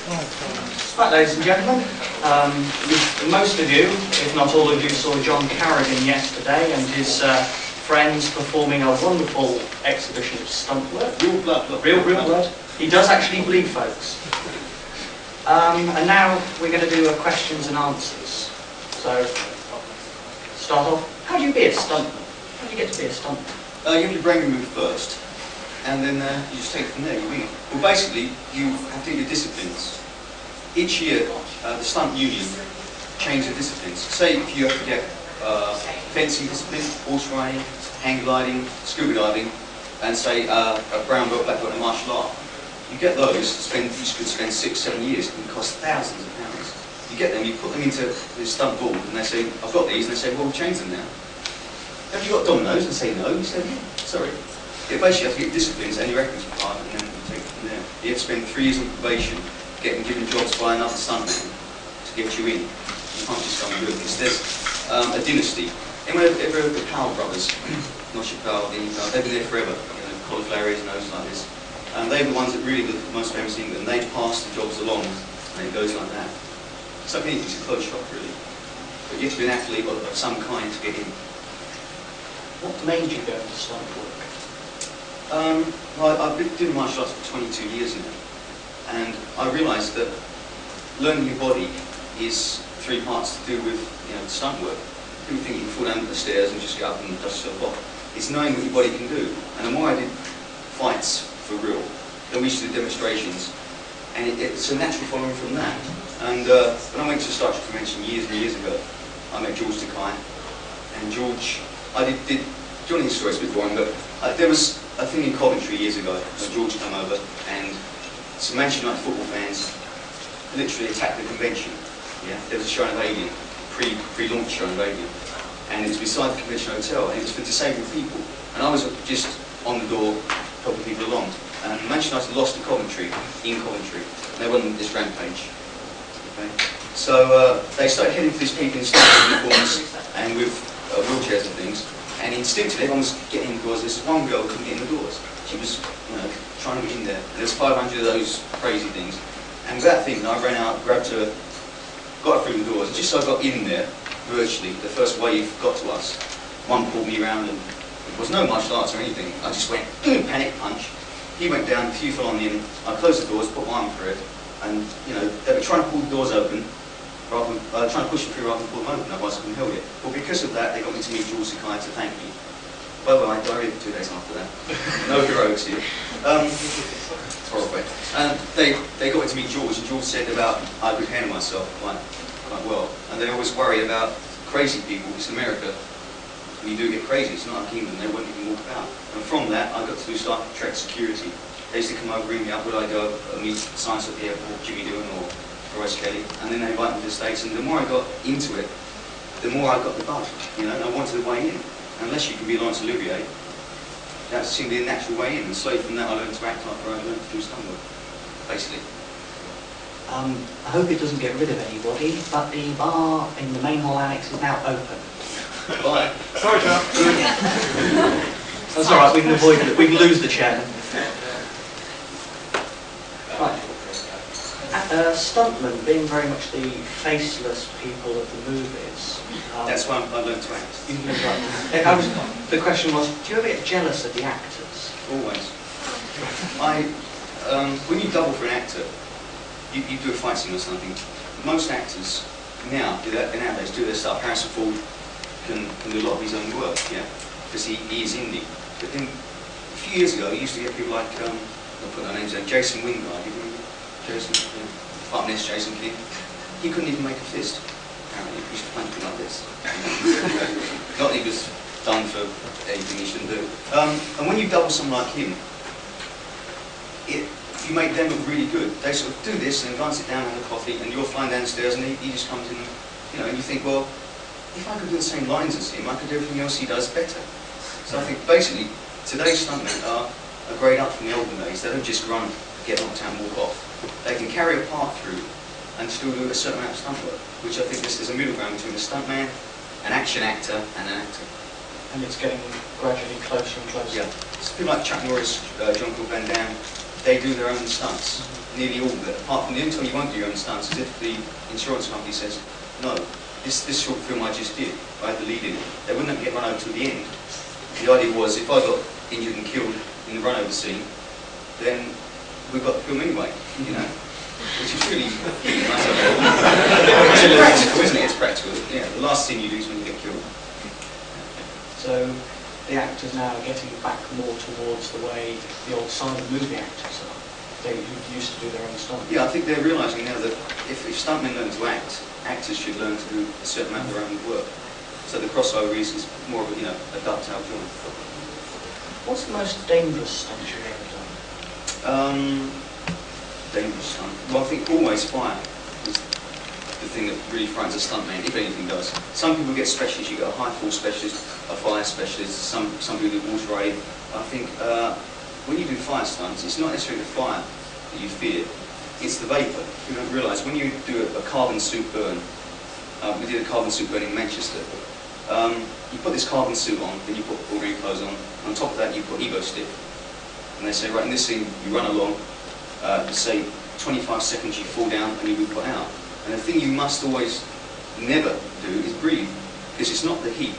Right, ladies and gentlemen, most of you, if not all of you, saw John Carrigan yesterday and his friends performing a wonderful exhibition of stunt work. Real blood. Real blood. He does actually bleed, folks. And now we're going to do a questions and answers. So, start off. How do you be a stuntman? How do you get to be a stuntman? You have your brain removed first, and then you just take it from there. You wing it. Well, basically, you have to do your disciplines. Each year, the stunt union changes the disciplines. Say if you have to get fencing discipline, horse riding, hang gliding, scuba diving, and say a brown belt, black belt in martial art. You get those, you could spend 6-7 years, it can cost thousands of pounds. You get them, you put them into this stunt board, and they say, I've got these, and they say, well, we've changed them now. Have you got dominoes? And say no, you say, yeah, sorry. You basically have to get disciplines and your records card, and then you take it from there. You have to spend 3 years on probation, getting given jobs by another stuntman to get you in. You can't just come and do it, because there's a dynasty. Anyone ever heard of the Powell brothers? Not Chappelle, they've been there forever. Cauliflower ears and nose like this. They're the ones that really are the most famous in England. They pass the jobs along, and it goes like that. It's like anything, it's a closed shop really. But you have to be an athlete of some kind to get in. What made you go into stunt work? Well, I've been doing martial arts for 22 years now, and I realised that learning your body is 3 parts to do with stunt work. People think you can fall down the stairs and just get up and dust yourself off. It's knowing what your body can do. And the more I did fights for real, then we used to do demonstrations, and it's a natural following from that. And when I went to the Star Trek Convention years and years ago, I met George Takei, and George, Johnny's story is a bit boring, but there was a thing in Coventry years ago when George came over, and some Manchester United football fans literally attacked the convention. Yeah, there was a showing of Alien, pre-launch showing of Alien, and it was beside the convention hotel, and it was for disabled people. And I was just on the door helping people along. And Manchester United lost to Coventry, in Coventry. They went on this rampage. Okay? So they started heading for these people in standard uniforms and with wheelchairs and things. And instinctively, everyone was getting in the doors. This one girl couldn't get in the doors. She was, trying to get in there. And there's 500 of those crazy things. And without thinking, I ran out, grabbed her, got her through the doors. Just so I got in there, virtually, the first wave got to us. One pulled me around, and there was no martial arts or anything. I just went, panic punch. He went down, a few fell on him. I closed the doors, put my arm through it, and they were trying to pull the doors open, rather than trying to push them through rather than pull them open. Otherwise, I couldn't hold it. Well, because of that, they got me to meet George Takei to thank me. By the way, I died 2 days after that. No heroics here. It's horrible. And they got me to meet George, and George said about I could handle myself quite well. And they always worry about crazy people. It's America. When you do get crazy, it's not like England, they won't even walk about. And from that, I got to do Star Trek security. They used to come over, ring me up, would I go meet science at the airport, Jimmy Doohan or Royce Kelly, and then they invite me to the States, and the more I got into it, the more I got the bug, and I wanted the way in. Unless you can be Laurence Olivier, that seemed to be a natural way in, and slowly from that I learned to act like I learned to do stunt work, basically. I hope it doesn't get rid of anybody, but the bar in the main hall annex is now open. Bye. Sorry, John. That's alright, we can avoid it. We can lose the chairman. Right. Stuntmen being very much the faceless people of the movies. That's why I learned to act. The question was, do you ever get jealous of the actors? Always. When you double for an actor, you do a fight scene or something. Most actors nowadays do their stuff. Harrison Ford can do a lot of his own work, yeah, because he is indie. But then a few years ago, you used to get people like, I'll put their names down, Jason Wingard, you remember Jason? Yeah. Apart from this, Jason King. He couldn't even make a fist, apparently. He used to punch me like this. Not that he was done for anything he shouldn't do. And when you double someone like him, you make them look really good. They sort of do this and go and sit down and have a coffee, and you're flying down the stairs, and he just comes in and, and you think, well, if I could do the same lines as him, I could do everything else he does better. So I think basically, today's stuntmen are a grade up from the olden days. They don't just run, get knocked out and walk off. They can carry a part through and still do a certain amount of stunt work, which I think this is a middle ground between a stuntman, an action actor, and an actor. And it's getting gradually closer and closer. Yeah. It's people like Chuck Norris, Jean-Claude Van Damme, they do their own stunts. nearly all of it. Apart from the only time you won't do your own stunts is if the insurance company says, no, this short film I just did, I had the lead in it, they wouldn't get run over till the end. The idea was if I got injured and killed in the run over scene, then we got the film anyway, you know. Which is really nice. It's practical, isn't it? It's practical. Yeah, the last thing you do is when you get killed. So the actors now are getting back more towards the way the old silent movie actors are. They used to do their own stunts. Yeah, I think they're realising now that if stuntmen learn to act, actors should learn to do a certain amount of their own work. So the crossover is more of a, you know, a dovetail joint. What's the most dangerous stunt you've ever done? Dangerous stunt. Well, I think always fire is the thing that really frightens a stuntman, if anything does. Some people get specialists. You get a high fall specialist, a fire specialist. Some people do water aid. I think when you do fire stunts, it's not necessarily the fire that you fear. It's the vapour. You don't realise when you do a carbon suit burn. We did a carbon suit burn in Manchester. You put this carbon suit on, then you put ordinary clothes on. And on top of that, you put Ego stick. And they say, right, in this scene, you run along. Say 25 seconds you fall down and you will be put out. And the thing you must always never do is breathe, because it's not the heat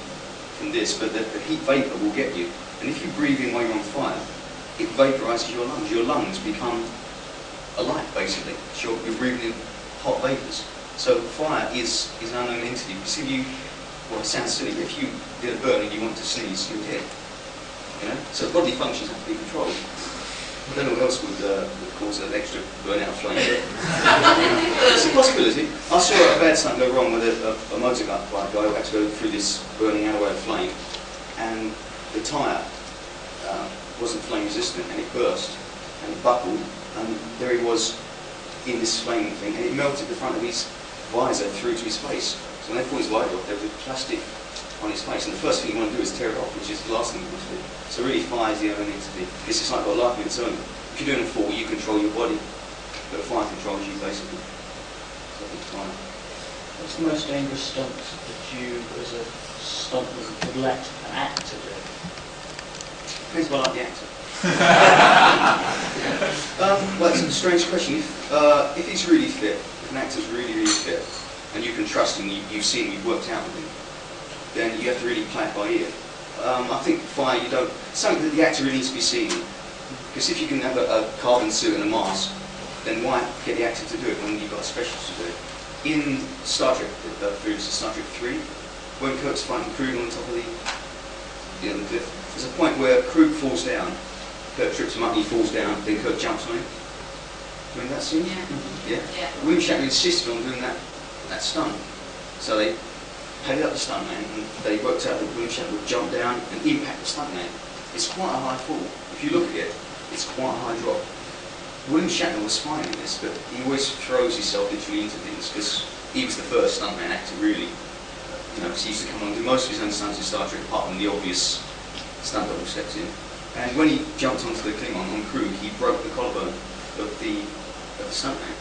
from this, but the heat vapour will get you. And if you breathe in while you're on fire, it vapourises your lungs. Your lungs become alight, basically. So you're breathing in hot vapours. So fire is an unknown entity. Because if you, well, it sounds silly, but if you did a burn and you want to sneeze, you're dead. You know? So bodily functions have to be controlled. I don't know what else would cause an extra burnout flame. It's a possibility. I saw a bad stunt go wrong with a motorbike guy who had to go through this burning alleyway of flame, and the tyre wasn't flame resistant, and it burst, and it buckled, and there he was in this flame thing, and it melted the front of his visor through to his face. So when they pulled his visor off, there was plastic on his face, and the first thing you want to do is tear it off, which is the last thing you want to do. So really fire is the only entity. It's just like got a life of its own. If you're doing a fall, you control your body, but fire controls you basically. So I think fire. What's the most dangerous stunt that you, as a stuntman, would let an actor do? Depends what I like the actor. Well, it's a strange question. If he's really fit, if an actor's really, really fit, and you can trust him, you've seen him, you've worked out with him, then you have to really play it by ear. I think fire, you don't, something that the actor really needs to be seen. Because if you can have a carbon suit and a mask, then why get the actor to do it when you've got a specialist to do it? In Star Trek, for instance, Star Trek 3, when Kirk's fighting Carrigan on top of the cliff, there's a point where Krug falls down, Kirk trips him up and he falls down, then Kirk jumps on him. Remember that scene? Yeah. Yeah. William Shatner insisted on doing that stunt. So they paid up the stuntman, and they worked out that William Shatner would jump down and impact the stuntman. It's quite a high fall. If you look at it, it's quite a high drop. William Shatner was fine in this, but he always throws himself literally into things, because he was the first stuntman actor, really. You know, he used to come on and do most of his own stunts in Star Trek, apart from the obvious stunt double steps in. And when he jumped onto the Klingon on Krug, he broke the collarbone of the stuntman.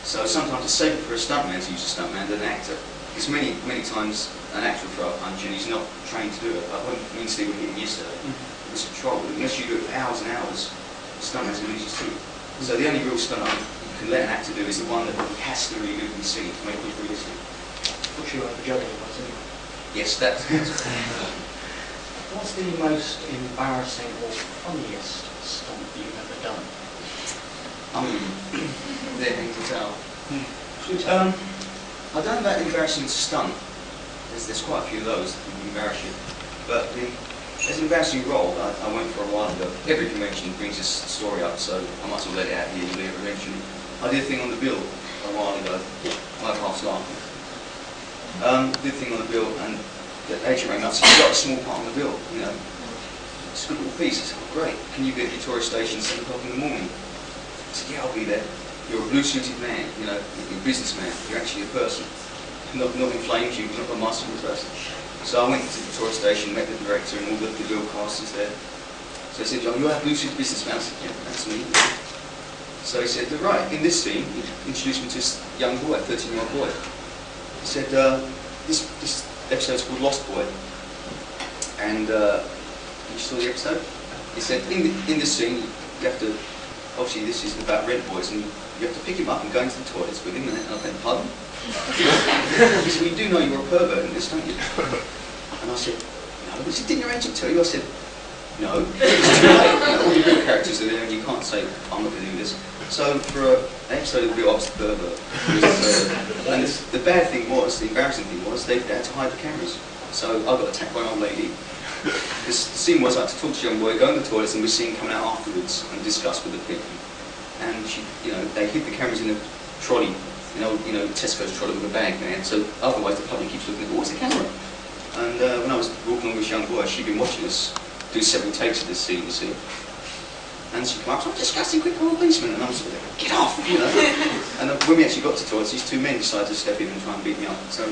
So sometimes it's safer for a stuntman to use a stuntman than an actor. Because many times an actor will throw a punch and he's not trained to do it. Like when Winsley were hitting yesterday, it was control. Unless you do it for hours and hours, the stuntman's going to lose his teeth. So the only real stunt you can let an actor do is the one that he has to really do in the scene to make it realistic. Which you like the juggling ones, isn't it? Yes, that's What's the most embarrassing or funniest stunt you've ever done? There things to tell. I don't know about embarrassing stunt. There's quite a few of those that can embarrass you. But there's an embarrassing role that I went for a while ago. Every convention brings this story up, so I might as well let it out here eventually. I did a thing on the bill a while ago. My past life. Did a thing on the bill, and the agent rang up and said, "You've got a small part on the bill, you know. It's a good little piece." I said, "Oh, great. Can you be at Victoria Station at 7 o'clock in the morning?" I said, "Yeah, I'll be there. You're a blue-suited man, you know, you're a businessman, you're actually a person. Not in flames, you're not a masterful person." So I went to Victoria Station, met the director and all the bill casters there. So he said, "John, you're a blue-suited businessman." I said, "Yeah, that's me." So he said, "Right, in this scene," he introduced me to this young boy, a 13-year-old boy. He said, this episode's called Lost Boy. And you saw the episode? He said, in this scene, you have to obviously this is about red boys, and you have to pick him up and go into the toilets with him, and I went, pardon? He said, well, you do know you're a pervert in this, don't you? And I said, no. He said, didn't your agent tell you? I said, no. It's too late. You know, all the real characters are there, and you can't say, I'm not going to do this. So for an episode of Real Ops, the pervert. And the bad thing was, the embarrassing thing was, they had to hide the cameras. So I got attacked by an old lady. The scene was I had to talk to a young boy, go in the toilets, and we're seeing coming out afterwards and discuss with the people. And she, they hid the cameras in a trolley, Tesco's trolley with a bag there. So otherwise the public keeps looking at, what's the camera? And when I was walking along with this young boy, she'd been watching us do several takes of this scene, you see. And she came up, I'm disgusting, quick, call a policeman. And I was sort of like, get off, And when we actually got to the toilets, these two men decided to step in and try and beat me up. So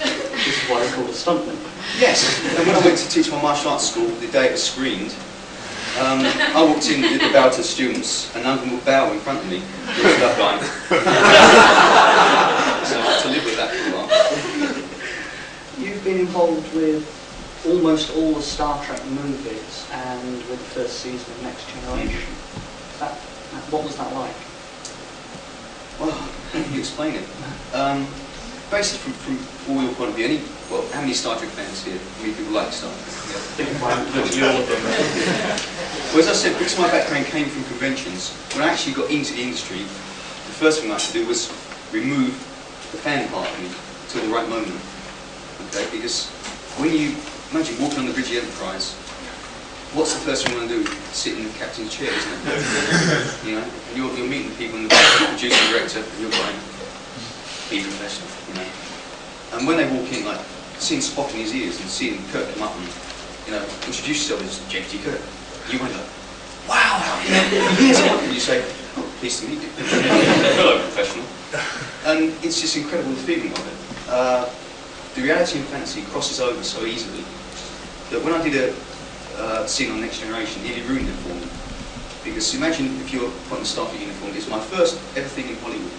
this is why they're called a stuntman. yes, and when I went to teach my martial arts school, the day it was screened, I walked in, did the bow to the students, and none of them would bow in front of me. There was that guy. So I had to live with that for a while. You've been involved with almost all the Star Trek movies and with the first season of Next Generation. What was that like? Well, how can you explain it? Basically, from all your point of view, how many Star Trek fans here? How many people like Star Trek? Well, as I said, because my background came from conventions, when I actually got into the industry, the first thing I had to do was remove the fan part of me until the right moment. Okay, because when you imagine walking on the bridge of the Enterprise, what's the first thing you want to do? Sit in the captain's chair, isn't it? And you're meeting people in the back, the producer, director, and you're going, be professional, And when they walk in, like seeing Spock in his ears and seeing Kirk come up and, introduce yourself as J.T. Kirk, you want to go, wow, here's Spock, and you say, oh, pleased to meet you. Hello, professional. And it's just incredible the feeling of it. The reality and fantasy crosses over so easily that when I did a scene on Next Generation, it nearly ruined it for me. Because imagine if you're put in a Starfleet uniform, it's my first ever thing in Hollywood.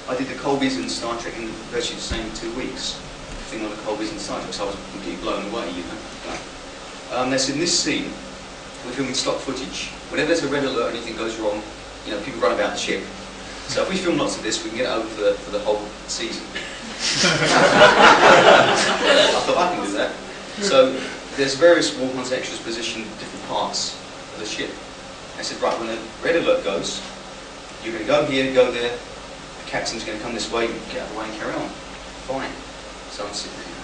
I did the Cold Vision Star Trek in virtually the same 2 weeks. Thing on the Cold Vision Star Trek, so I was completely blown away, They said in this scene, we're filming stock footage. Whenever there's a red alert or anything goes wrong, people run about the ship. So if we film lots of this, we can get it over for the whole season. I thought I can do that. So there's various warp-ons extras positioned in different parts of the ship. I said, right, when a red alert goes, you're going to go here, go there, the captain's going to come this way, get out of the way and carry on. Fine. So I'm sitting there,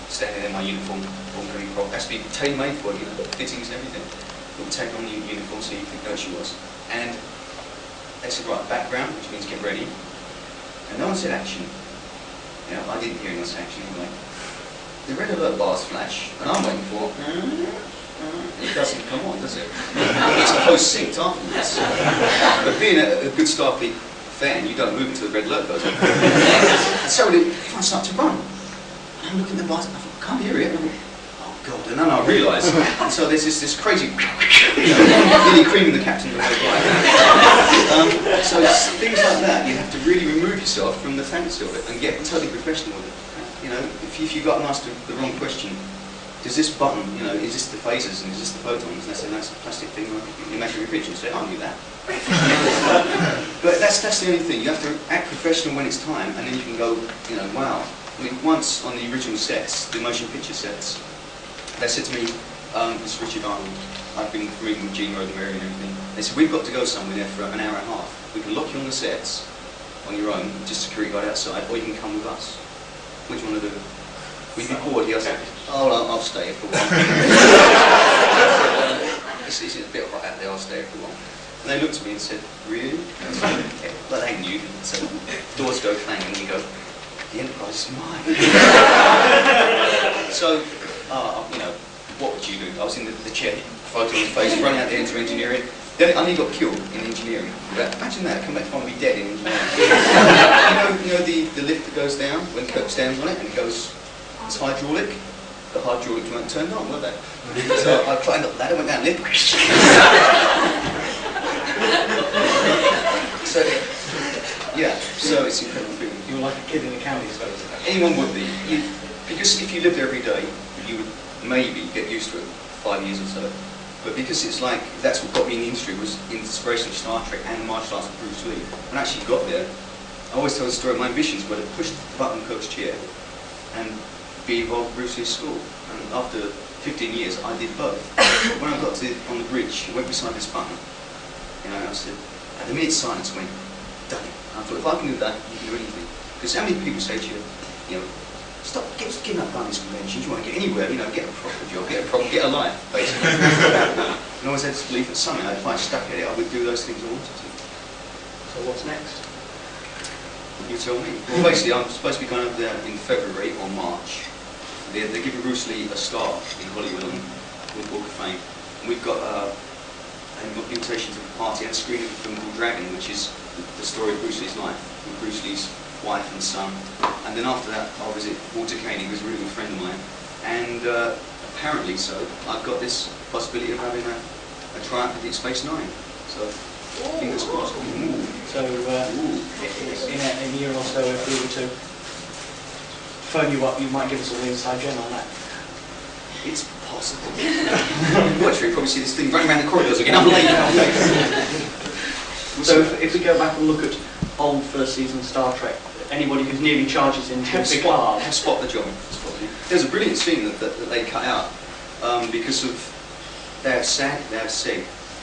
standing there in my uniform, all very proper. Has to be tailor-made for it, fittings and everything. But we take on the uniform so you can know she was. And they said, right, background, which means get ready. And no one said action. I didn't hear anyone say action anyway. The red alert bars flash, and I'm waiting for it doesn't come on, does it? It's post-synced afterwards. But being a good Starfleet fan, you don't move until the red alert goes on. So everyone started to run. And I'm looking at the bars, and I thought, I can't hear it. And I went, oh God, and then I realised. And so there's this crazy, nearly creaming the captain of the whole so it's things like that, you have to really remove yourself from the fantasy of it and get totally professional with it. If you got asked the wrong question, does this button, is this the phasers and is this the photons? And they say, that's a plastic thing like you make a picture and say, I knew that. But that's the only thing. You have to act professional when it's time, and then you can go, wow. I mean, once on the original sets, the motion picture sets, they said to me, it's Richard Arnold, I've been reading with Gene Roddenberry and everything. They said, we've got to go somewhere there for an hour and a half. We can lock you on the sets on your own, just security guard outside, or you can come with us. Which one to do? We'd be bored here. I said, I'll stay here for a while. It's a bit right out there, I'll stay here for a while. And they looked at me and said, really? Yeah, well, they knew. So doors go clang and you go, the Enterprise is mine. So, what would you do? I was in the chair, photo on face, running out there into engineering. Then I nearly got killed in engineering. Imagine that, come back to be dead in engineering. the lift that goes down when Kirk stands on it and it goes, it's hydraulic. The hydraulics weren't turned on, were they? So I climbed up the ladder, went down the lift. So it's incredible feeling. You were like a kid in a candy store. Anyone would be. Because if you lived there every day, you would maybe get used to it 5 years or so. But because it's like, that's what got me in the industry, was inspiration of Star Trek and martial arts with Bruce Lee. When I actually got there, I always tell the story, my ambitions were to push the button coach chair and be involved with Bruce Lee's school. And after 15 years, I did both. When I got on the bridge, I went beside this button, and I said, at the minute silence went, done it. I thought, if I can do that, you can do anything. Because how many people say to you, stop giving up on these conventions, you want to get anywhere, get a proper job, get a life, basically. And I always had this belief that somehow, if I stuck at it, I would do those things I wanted to. So what's next? You tell me. Well, basically, I'm supposed to be going over there in February or March. They're giving Bruce Lee a star in Hollywood on the Walk of Fame. And we've got an invitation to the party and a screening of a film called Dragon, which is the story of Bruce Lee's life, with Bruce Lee's wife and son. And then after that, I'll visit Walter Koenig, who's a really good friend of mine. And apparently, I've got this possibility of having a tryout for Deep Space Nine. So, fingers crossed. So, in a year or so, if we were to phone you up, you might give us all the inside gem on that. It's possible. Watch, you probably see this thing running around the corridors again. I'm late. So, if we go back and look at old first season Star Trek, anybody who's nearly charges into Picard. Spot the job. There's a brilliant scene that they cut out because of they have SAG,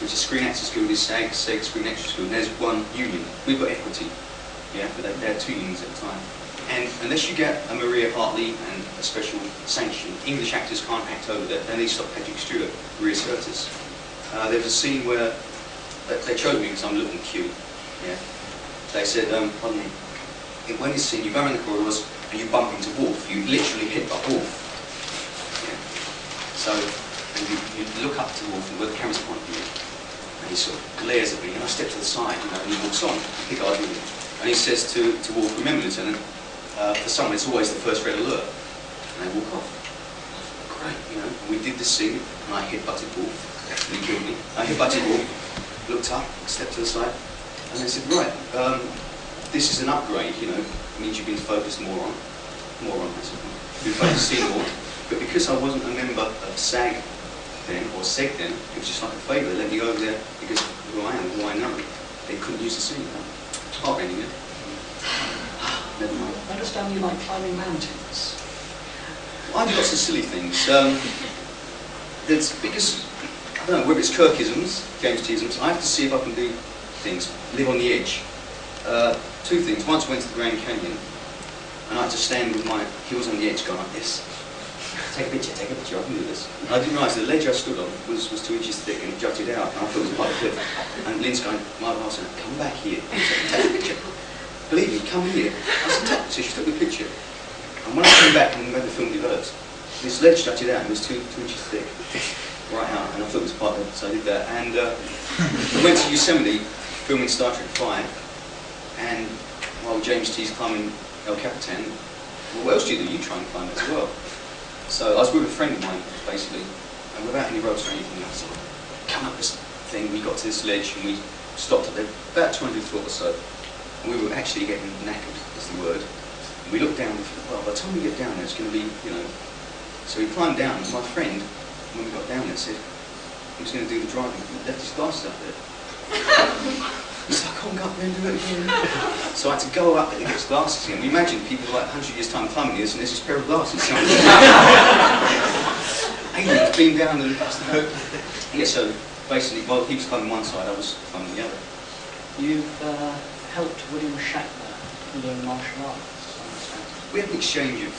which is Screen Actors Guild, is SAG, Screen Actors Guild, and there's one union. We've got equity, but they had two unions at the time. And unless you get a Maria Hartley and a special sanction, English actors can't act over there. Then they stop Patrick Stewart, Maria Curtis. There was a scene where they chose me because I'm looking cute. They said, pardon me, when this scene, you go around the corridors and you bump into Worf. You literally hit a Worf. So, and you look up to Worf and where the camera's pointing at you. And he sort of glares at me, and I step to the side, and he walks on. Picard with him. And he says to Worf, remember, Lieutenant, for someone it's always the first red alert. And they walk off. Great, and we did this scene, and I hit-butted Worf. And he killed me. I hit-butted Worf, looked up, stepped to the side, and they said, right, this is an upgrade, it means you've been focused more on, you've been focused more. But because I wasn't a member of SAG then, or SEG then, it was just like a favour. They let me go over there because of who I am, who I know. They couldn't use the scene. Heart-rending, Never mind. I understand you like climbing mountains. I do lots of silly things. It's because, I don't know, whether it's Kirkisms, James T-isms, I have to see if I can do things, live on the edge. Two things. Once I went to the Grand Canyon, and I had to stand with my heels on the edge going like this. Take a picture, I can do this. And I didn't realise the ledge I stood on was 2 inches thick and it jutted out, and I thought it was quite a cliff. And Lynn's going, my wife said, come back here, take a picture. Believe me, come here. I said, take a picture. She took the picture. And when I came back and when the film developed, this ledge jutted out and it was 2 inches thick, right out, and I thought it was part of it, so I did that. And I went to Yosemite, filming Star Trek 5, and while James T's climbing El Capitan, well, what else do? You try and climb it as well. So I was with a friend of mine, basically, and without any ropes or anything, I sort of come up this thing, we got to this ledge and we stopped at there, about 200 foot or so, and we were actually getting knackered, is the word. And we looked down and thought, well, by the time we get down there, it's going to be, So we climbed down, and my friend, when we got down there, said he was going to do the driving, he left his glasses up there. He's like, I can't go up there and do it again. So I had to go up there and get his glasses again. We imagine people like 100 years time climbing this and there's this pair of glasses. Aliens being down and so basically, while he was climbing one side, I was climbing the other. You've helped William Shatner learn martial arts. We had an exchange of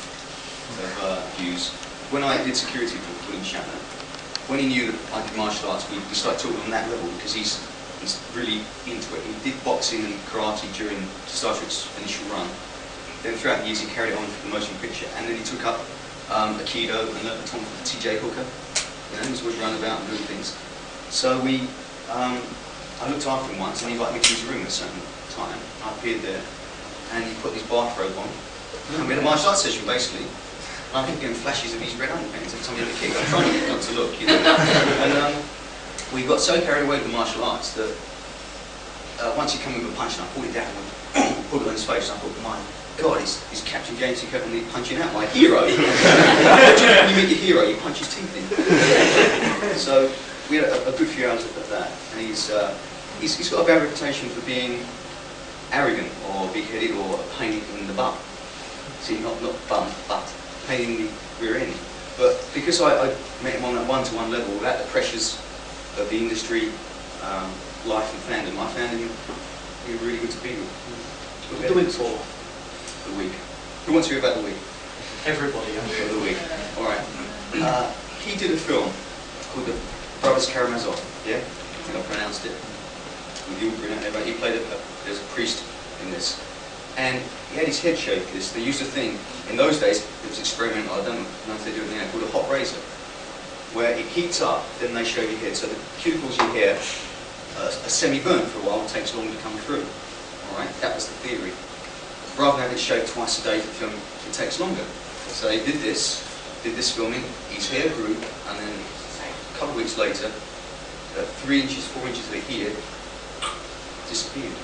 views. When I did security for William Shatner, when he knew that I did martial arts, we started talking on that level because he's really into it. He did boxing and karate during Star Trek's initial run. Then throughout the years he carried it on for the motion picture, and then he took up Aikido and learned from T.J. Hooker. He was always running about and doing things. So I looked after him once, and he invited me to his room at a certain time. I appeared there, and he put his bathrobe on. And we had a martial arts session basically. And I kept getting flashes of his red underpants every time he had a kick. I'm trying not to look, And we got so carried away with the martial arts that once he came with a punch and I pulled it down and pulled it on his face, and I thought, my God, he's Captain James T. Kirkman punching out my hero. When you meet your hero, you punch his teeth in. So we had a good few hours of that, and he's got a bad reputation for being arrogant or big-headed or a pain in the butt. See, not bum, but pain in the rear end. But because I met him on that one-to-one level, without the pressures of the industry, life and fandom, I found him really good to be with. The week for? The week. Who wants to hear about the week? Everybody. For the week. All right. He did a film called The Brothers Karamazov. Yeah, I think I pronounced it. With you, he played there's a priest in this, and he had his head shaved. They used a thing in those days. It was experimental. I don't know if they do it now. Called a hot razor, where it heats up, then they shave your head. So the cuticles in your hair are semi-burnt for a while. It takes longer to come through. All right, that was the theory. Rather than having it shaved twice a day for film, it takes longer. So they did this filming. His hair grew, and then a couple of weeks later, 3 inches, 4 inches of it here disappeared.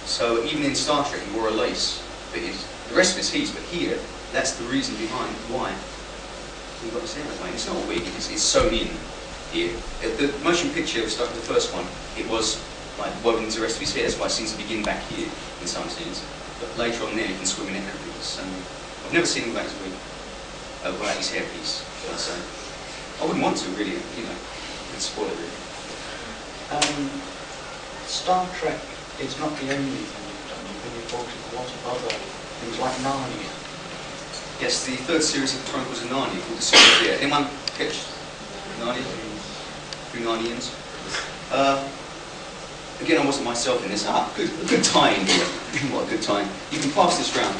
So even in Star Trek, he wore a lace. But the rest of it's heat, but here, that's the reason behind why he got his hair that way. It's not a wig; it's sewn in here. The motion picture was stuck in the first one. It was like woven into the rest of his hair. That's why it seems to begin back here in some scenes. But later on, there you can swim in everything. I've never seen him without his wig, without his hairpiece. So I wouldn't want to really, it's spoil it really. Star Trek is not the only thing you've done. You've been involved in a lot of other things like Narnia. Yes, the third series of the Chronicles of Narnia called The Secret of the Air. Anyone pitched Narnia? Through Narnians? Again, I wasn't myself in this. A good tie-in here. What a good time. You can pass this round.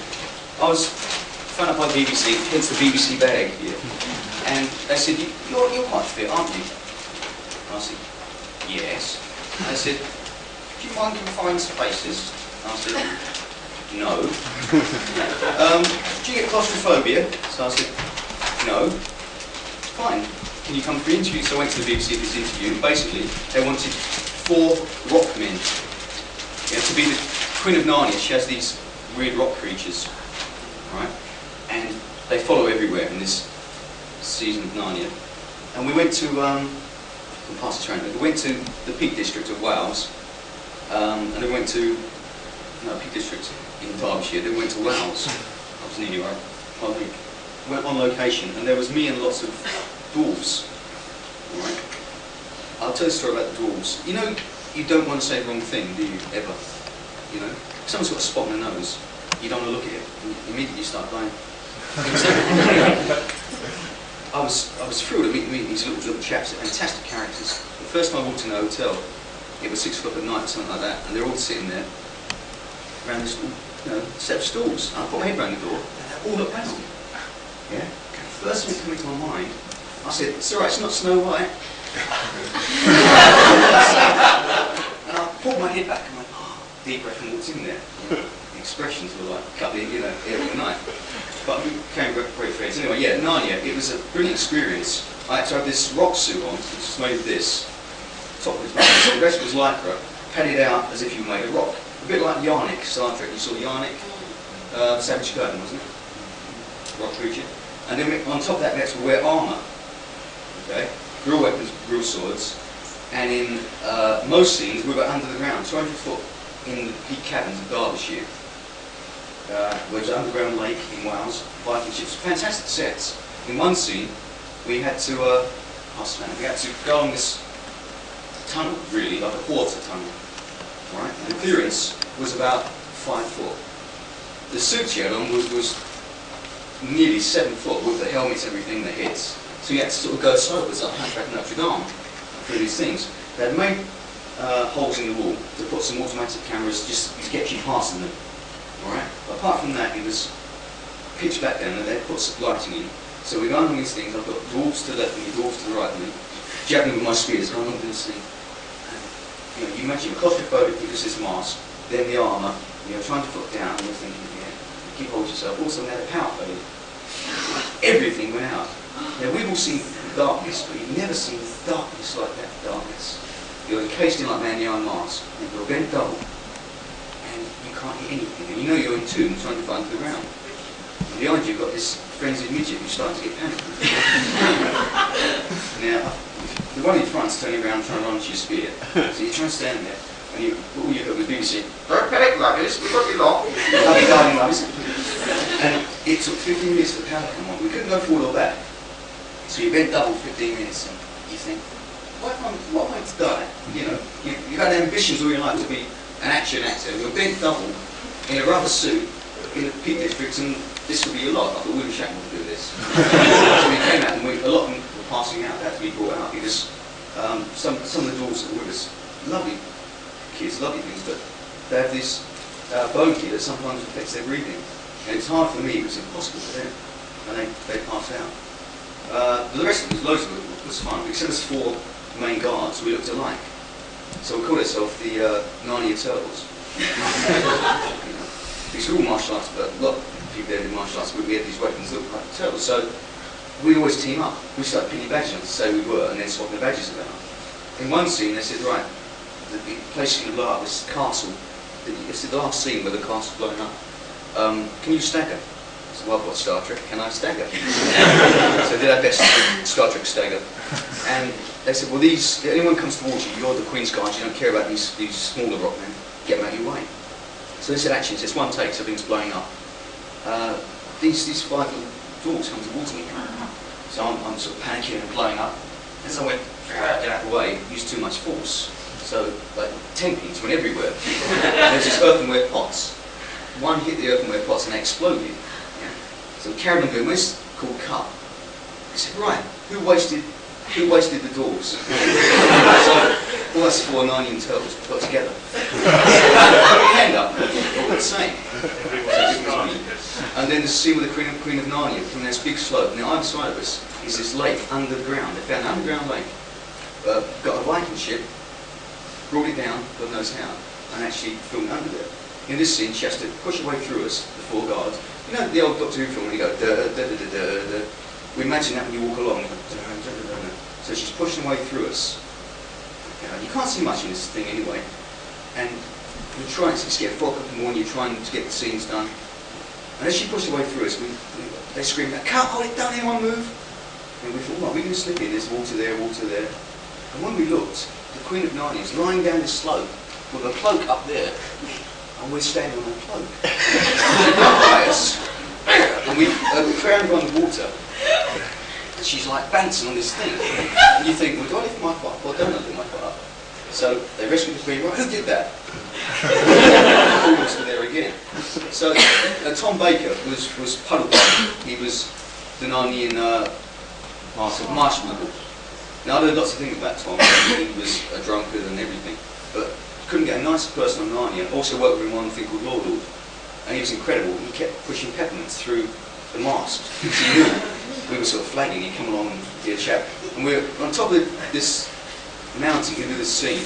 I was phoned up by the BBC, hence the BBC bag here. And they said, you're quite fit, aren't you? And I said, yes. And they said, do you mind confined spaces? And I said, no. Do you get claustrophobia? So I said, no. Fine. Can you come for the interview? So I went to the BBC for this interview. Basically, they wanted 4 rock men. To be the Queen of Narnia. She has these weird rock creatures, right? And they follow everywhere in this season of Narnia. And we went to, we went to the Peak District of Wales, and then we went to, Peak District in Derbyshire, then we went to Wales. I was nearly right. We went on location, and there was me and lots of dwarves. All right? I'll tell you a story about the dwarves. You don't want to say the wrong thing, do you? Ever. If someone's got a spot on their nose, you don't want to look at it. You immediately start going. I was thrilled to meet these little chaps. They're fantastic characters. The first time I walked in the hotel, it was 6 o'clock at night, something like that, and they're all sitting there around this set of stools. And I put my head around the door, and they all looked round. Yeah. First thing that came into my mind, I said, "It's all right, it's not Snow White." And I pulled my head back and went, deep breath, and what's in there? The expressions were like cut the air with a knife. But we became very friends. Anyway, yeah, Narnia, it was a brilliant experience. I had to have this rock suit on, which was made of this. Top was made, the rest was lycra, padded out as if you made a rock. A bit like Yarnik, Star Trek. You saw Yarnik, Savage Curtain, wasn't it? Rock creature. And then on top of that, we had to wear armour. Okay? Real weapons, real swords. And in most scenes, we were under the ground, 200 foot in the Peak Caverns of Derbyshire. Where was an underground lake in Wales, Viking ships, fantastic sets. In one scene, we had to go on this tunnel, really, like a water tunnel. Right? And the clearance was about 5 foot. The suits he had on was nearly 7 foot with the helmets, everything, the heads. So you had to sort of go sideways like Hunchback of Notre Dame through these things. They had made holes in the wall to put some automatic cameras just to get you past them. Alright? But apart from that, it was pitch black down and they put some lighting in. So we're going on these things. I've got dwarves to the left of me, dwarves to the right of me, jabbing with my spears, and I'm not going to see. And, you imagine a claustrophobic because this mask, then the armour, trying to foot down, and you're thinking, keep hold of yourself. Also, we had a power failure. Everything went out. Now, we've all seen darkness, but you've never seen darkness like that darkness. You're encased in like Man the Iron Mask, and you're bent double, and you can't hear anything, and you're in tune trying to find the ground. Behind you, you've got this frenzied midget who's starting to get panicked. Now, the one in front's turning around trying to launch your spear. So you're trying to stand there, and all you heard was BBC, "Don't panic, lovers, we've got you lot." Lovely, darling, lovers. And it took 15 minutes for the power to come on. We couldn't go forward or back. So you bent double 15 minutes, and you think, what am I to die? You know, you've had ambitions all your life to be an action actor. You're bent double in a rubber suit in the Peak District, and this would be your lot. I thought William Shatner would do this. So we came out, and a lot of them were passing out. They had to be brought out because some of the dwarves that were with us, lovely kids, lovely things, but they have this bone here that sometimes affects their breathing. And it's hard for me, it was impossible for them. And they passed out. But the rest of it, loads of it was fun. Except there's 4 main guards, we looked alike. So we called ourselves the Narnia Turtles. Because we're all martial arts, but a lot of people there did martial arts, but we had these weapons that looked like turtles. So we always team up. We started pinning badges on to say we were, and then swapping the badges about. In one scene, they said, right, the place is going to blow up, this castle. It's the last scene where the castle's blowing up. Can you stagger? So well, I've watched Star Trek, can I stagger? So I did our best Star Trek stagger. And they said, well, anyone comes towards you, you're the Queen's Guard, you don't care about these smaller rock men, get them out of your way. So they said, actually, it's one take, so everything's blowing up. These 5 little dwarves come towards me. So I'm sort of panicking and blowing up. And so I went, get out of the way, used too much force. So, like, 10 pins went everywhere. And there's this earthenware pots. One hit the earthenware pots and they exploded. Yeah. So Carrigan going, where's called cut? He said, right, who wasted the dwarves? So all us 4 Narnian turtles got together. Put your hand up, all the same. And then the scene with the Queen of Narnia from this big slope. Now either side of us is this lake under the ground. They found an underground lake. Got a Viking ship, brought it down, God knows how, and actually filmed under there. In this scene, she has to push her way through us, the 4 guards. You know the old Doctor Who film when you go da da da da da da. We imagine that when you walk along. Da, da, da, da, da. So she's pushing her way through us. You can't see much in this thing anyway. And you're trying to get 4 o'clock in the morning, you're trying to get the scenes done. And as she pushed her way through us, they screamed, "Can't hold it, don't anyone move!" And we thought, well, we're going to slip in, there's water there, water there. And when we looked, the Queen of Narnia is lying down this slope with a cloak up there. And we're standing on a cloak. And we found her on the water. She's like bouncing on this thing. And you think, well, do I lift my foot up or don't I lift my foot up? So they rescued the Queen. Right, who did that? All of us were there again. So Tom Baker was Puddle. He was the Narnian marshmallow. Now I know lots of things about Tom. He was a drunkard and everything, but couldn't get a nicer person on Narnia. Also worked with him on a thing called Lord. And he was incredible. He kept pushing peppermints through the mast. We were sort of flagging. He'd come along and be a chap. And we were on top of this mountain, you do this scene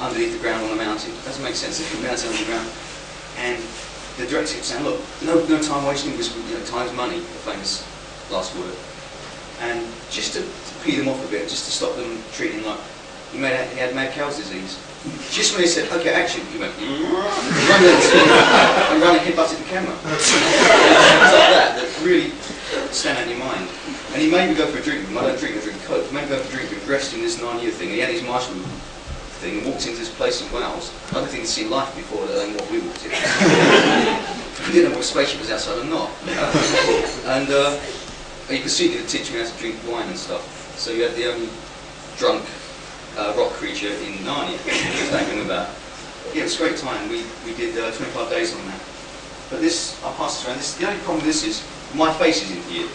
underneath the ground on the mountain. Doesn't make sense. There's a mountain underground. And the director kept saying, look, no time wasting, because time's money, the famous last word. And just to pee them off a bit, just to stop them treating like he had mad cow's disease. Just when he said, okay, action, he went, and ran and headbutted the camera. Things like that really stand out in your mind. And he made me go for a drink with him. I don't drink, I drink Coke. He made me go for a drink with him, dressed in this Narnia thing. And he had his martial thing and walked into this place in Wales. I don't think he'd seen life before than what we walked in. He didn't know what a spaceship was outside or not. And you could see they were teaching me how to drink wine and stuff. So you had the only drunk rock creature in Narnia. Thinking about. Yeah, it was a great time. We did 25 days on that. But this, I passed this around. The only problem with this is my face is in here.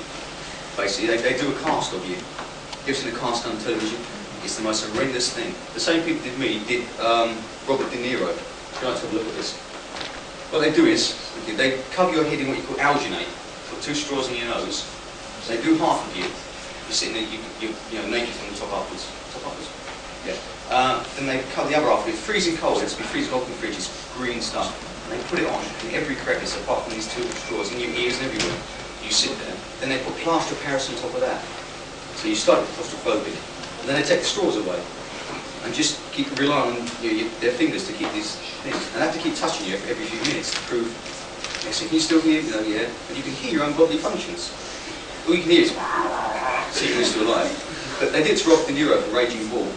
Basically, they do a cast of you. You've seen a cast on television. It's the most horrendous thing. The same people did me, did Robert De Niro. If you like to have a look at this. What they do is, they cover your head in what you call alginate. Put 2 straws in your nose. So they do half of you. You're sitting there, you're naked from the top upwards. Yeah. Then they cover the other half with freezing cold. It's been freezing cold in the fridge. It's green stuff. And they put it on in every crevice apart from these 2 straws, in your ears and everywhere. You sit there. Then they put plaster of Paris on top of that. So you start claustrophobic. And then they take the straws away. And just keep relying on their fingers to keep these things. And they have to keep touching you every few minutes to prove They said, can you still hear? You know, yeah. And you can hear your own bodily functions. All you can hear is, see if you're still alive. But they did to Robert De Niro for Raging Bull,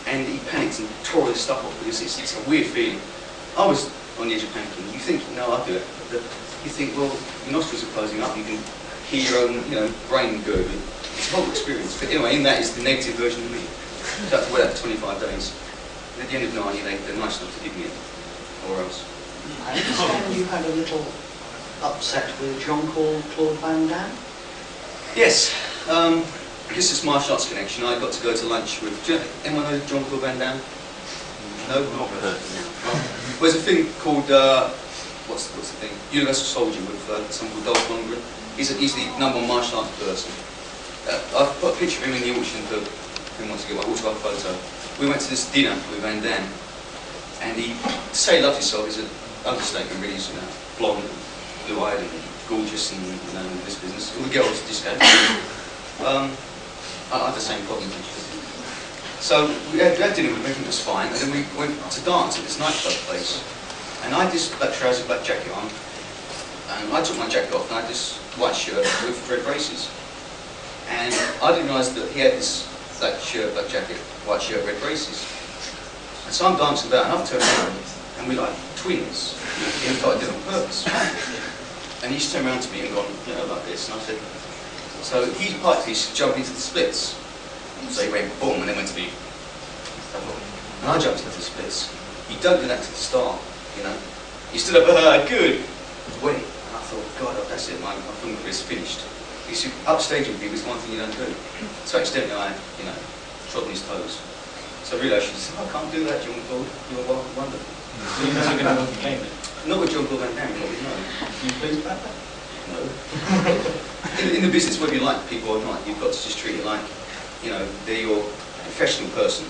and he panicked and tore his stuff off because it's a weird feeling. I was on the edge of panicking. You think, no, I'll do it. But you think, well, your nostrils are closing up, you can hear your own, brain gurgling. It's a whole experience. But anyway, in that is the negative version of me. So I had to wear that for 25 days. And at the end of 90, they're nice enough to give me it, or else. I understand you had a little upset with John called Claude Van Damme. Yes. This is martial arts connection. I got to go to lunch with. Anyone know John Claude Van Damme? No? Not heard. Well, there's a thing called what's the thing? Universal Soldier with someone called Dolph Lundgren. He's the #1 martial arts person. I've put a picture of him in the auction for who wants to get my autograph photo. We went to this dinner with Van Damme, and to say he loved himself is an understatement. Really, he's blonde, blue-eyed, and gorgeous, and this business. All the girls just go. I had the same problem actually. So we had dinner with him, everything was fine, and then we went to dance at this nightclub place. And I had this black trousers, black jacket on, and I took my jacket off, and I had this white shirt with red braces. And I didn't realise that he had this black shirt, black jacket, white shirt, red braces. And so I'm dancing about, and I've turned around, and we're like twins. He thought I did it on purpose. And he's turned around to me and gone, like this, and I said, so he's part piece jump into the splits. So he went boom and then went to me. And I jumped into the splits. He don't do that to the start, He stood up, good. Wait. And I thought, God, that's it, my film career is finished. You see, upstaging people is one thing you don't do. So accidentally I, trod on his toes. So I realised, she said, I can't do that, John Claude. You're wonderful. So you never going to overcame it? Not with John Claude Van Damme, no. You pleased about that? No. In the business, whether you like people or not, you've got to just treat it like, they're your professional person.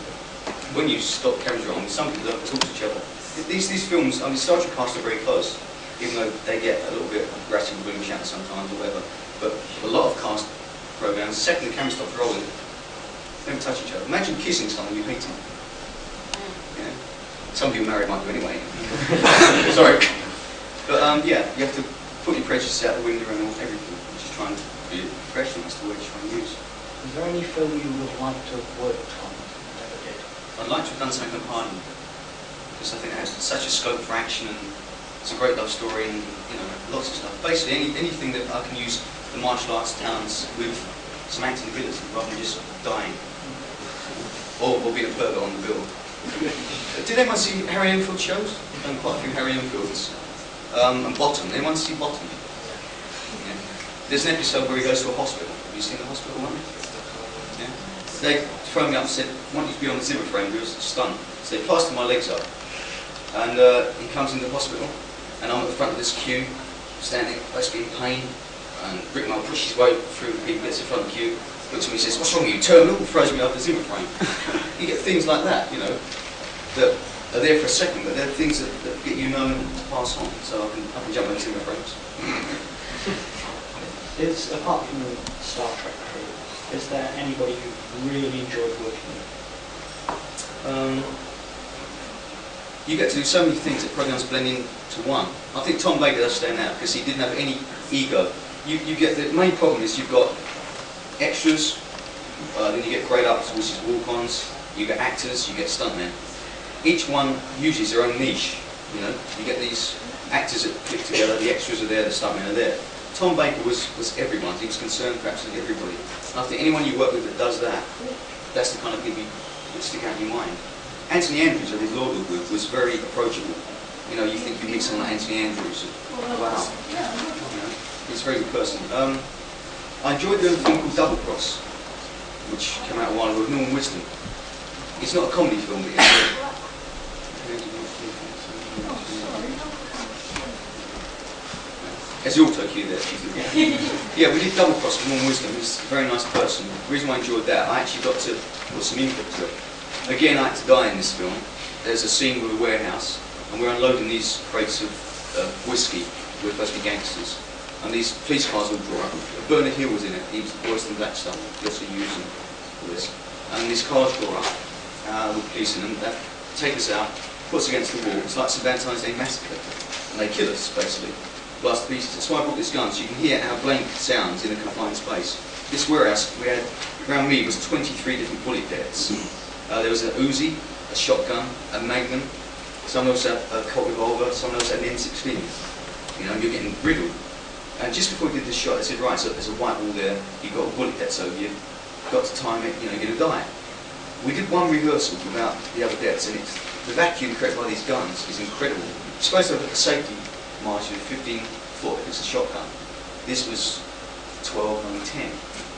When you stop cameras on, some people don't talk to each other. These films, Star Trek cast are very close, even though they get a little bit ratty and boom chat sometimes or whatever. But a lot of cast programs, the second the camera stops rolling, they never touch each other. Imagine kissing someone you hate. Some people married might do anyway. Sorry. But you have to put your prejudices out the window and everything. Just trying to be professional. That's the word you're trying to use. Is there any film you would like to have worked on and never did? I'd like to have done something with Hardy, because I think it has such a scope for action, and it's a great love story, and lots of stuff. Basically, anything that I can use the martial arts talents with some acting ability, rather than just dying or being a pervert on the bill. Did anyone see Harry Enfield shows? I've done quite a few Harry Enfields. And Bottom. Anyone see Bottom? Yeah. There's an episode where he goes to a hospital. Have you seen the hospital one? Yeah. They phoned me up and said, I want you to be on the Zimmer frame, he was stunned. So they plastered my legs up. And he comes into the hospital, and I'm at the front of this queue, standing, basically in pain. And Rick Mull pushes his way through the people, gets in front of the queue, looks at me and says, what's wrong with you, terminal? Throws me off the Zimmer frame. You get things like that, that are there for a second, but they're things that get you known to pass on, so I can jump over Zimmer frames. Is, apart from the Star Trek crew, is there anybody you really enjoyed working with? You get to do so many things that programs blend into one. I think Tom Baker does stand out because he didn't have any ego. You get the main problem is you've got extras, then you get grade ups, which is walk-ons, you get actors, you get stuntmen. Each one uses their own niche. You get these actors that click together, the extras are there, the stuntmen are there. Tom Baker was everyone. He was concerned for absolutely everybody. And I think anyone you work with that does that, that's the kind of people that stick out in your mind. Anthony Andrews, I did Lord with, was very approachable. You think you meet someone like Anthony Andrews, wow. He's a very good person. I enjoyed the film called Double Cross, which came out a while ago with Norman Wisdom. It's not a comedy film, but it's there's the auto cue there. Yeah, we did Double Cross with Norman Wisdom. He's a very nice person. The reason why I enjoyed that, I actually got to put some input to it. Again, I had to die in this film. There's a scene with a warehouse, and we're unloading these crates of whiskey. We're supposed to be gangsters. And these police cars all draw up. Bernard Hill was in it. He was the voice of the black stuff. He also used them for this. And these cars draw up with police in them. They take us out, put us against the wall. It's like St. Valentine's Day Massacre. And they kill us, basically. blast to pieces. That's why I brought this gun, so you can hear how blank sounds in a confined space. This warehouse, we had, around me, was 23 different bullet debts. There was an Uzi, a shotgun, a Magnum, someone else had a Colt revolver, someone else had an M16. You know, you're getting riddled. And just before we did this shot, they said, right, so there's a white wall there, you've got a bullet debt over you, you've got to time it, you know, you're going to die. We did one rehearsal without the other debts, and the vacuum created by these guns is incredible. You're supposed to have a safety margin of 15 foot if it's a shotgun. This was 12, only 10.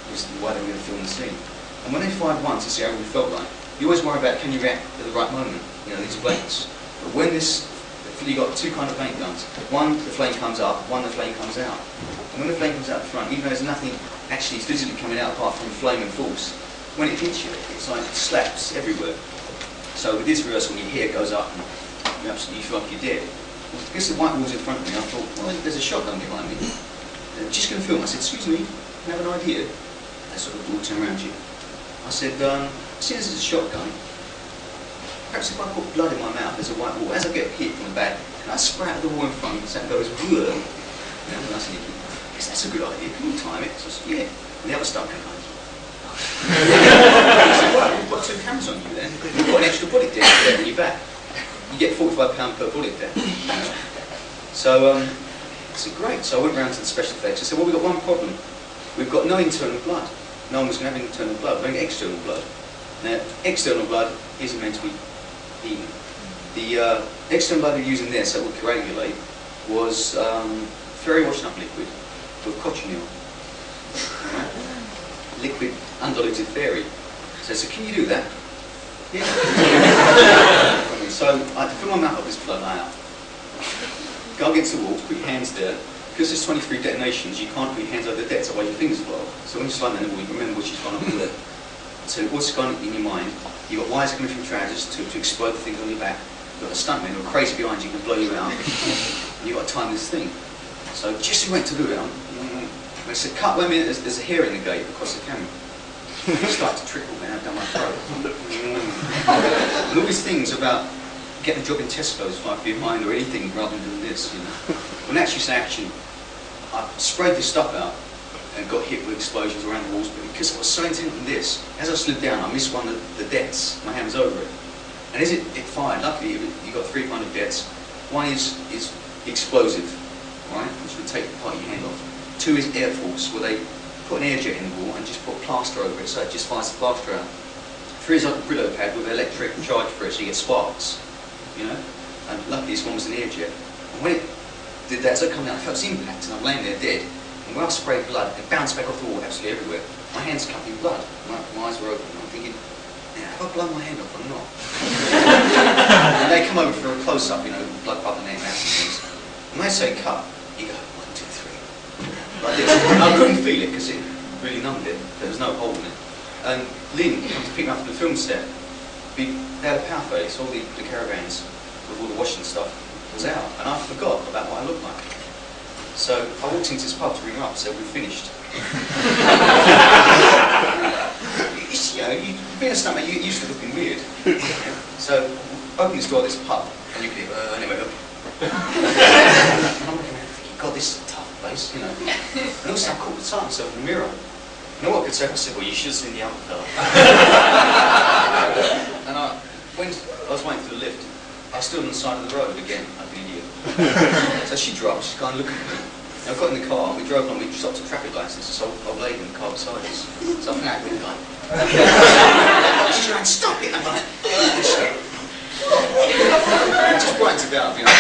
Was the way they were going to film the scene. And when they fired one to see how it felt like, you always worry about can you react at the right moment, you know, these blanks. But when you got two kind of blank guns. One, the flame comes up, one, the flame comes out. And when the flame comes out the front, even though there's nothing actually physically coming out apart from flame and force, when it hits you, it's like it slaps everywhere. So with this rehearsal, when your hair goes up and you absolutely feel like you're dead. Because the white wall's in front of me, I thought, well, there's a shotgun behind me. Just going to film. I said, excuse me, can I have an idea? They sort of walked around you. I said, seeing as it's a shotgun, perhaps if I put blood in my mouth, there's a white wall. As I get hit from the back, can I spray out the wall in front so it goes, you know, and I said, yes, that's a good idea. Can you time it? So I said, yeah. And the other stuff came on. I said, right, we've got two cameras on you then. You've got an extra bullet there in your back. You get £45 per bullet there. You know? So, I said, great. So I went round to the special effects. I said, well, we've got one problem. We've got no internal blood. No one was going to have internal blood. We're going to get external blood. Now, external blood isn't meant to be eaten. The external blood we use in this that would coagulate was ferry washing up liquid with cochineal. Liquid undiluted fairy. So can you do that? Yeah. So I had to fill my mouth up with this blood out. Go against the wall, put your hands there. Because there's 23 detonations, you can't put your hands over the debts, otherwise your fingers blow. So when you slide down the wall, you can remember which is gone up there. So what's gone in your mind? You've got wires coming from trousers to explode the things on your back. You've got a stuntman who are crazy behind you, can blow you out. And you've got to time this thing. So just as we went to do it, I said, cut, wait a minute, there's a hair in the gate across the camera. It started to trickle down my throat. And all these things about getting a job in Tesco's 5 feet behind or anything rather than doing this, you know. When actually say action, I sprayed this stuff out and got hit with explosions around the walls, but because I was so intent on this, as I slid down, I missed one of the debts. My hand was over it. And as it fired, luckily you got 3 kind of debts. One is explosive, right, which would take part of your hand off. 2 is air force, where they put an air jet in the wall and just put plaster over it, so it just fires the plaster out. 3 is like a Brillo pad with electric charge for it, so you get sparks. You know, and luckily this one was an air jet. And when it did that, as I come down, I felt its impact, and I'm laying there dead. And when I sprayed blood, it bounced back off the wall absolutely everywhere. My hands covered in blood. My eyes were open. And I'm thinking, yeah, have I blown my hand off or not? And they come over for a close-up, you know, blood popping their mouth and things. And they say cut, you go 1, 2, 3. Like this. And I couldn't feel it because it really numbed it. There was no hole in it. And Lynn came to pick me up from the film set. They had a power failure, so all the Carrigans with all the washing stuff was out, and I forgot about what I looked like. So I walked into this pub to ring her up, said we've finished. You know, being a stuntman, you're used to looking weird. So open this door of this pub, and you can anyway, look. And I'm looking at it thinking, God, this is a tough place, you know. And also I caught the time myself in the mirror. You know what I could say? I said, well, you should have seen the other fella. And when I was waiting for the lift, I stood on the side of the road again, like an idiot. So she dropped, she's kind of looking at me. And I got in the car, and we drove along, we stopped at traffic lights, there's this old lady in the car beside us. So I think I really like, she's trying to stop it, and I'm like, it just brightens it up, you know,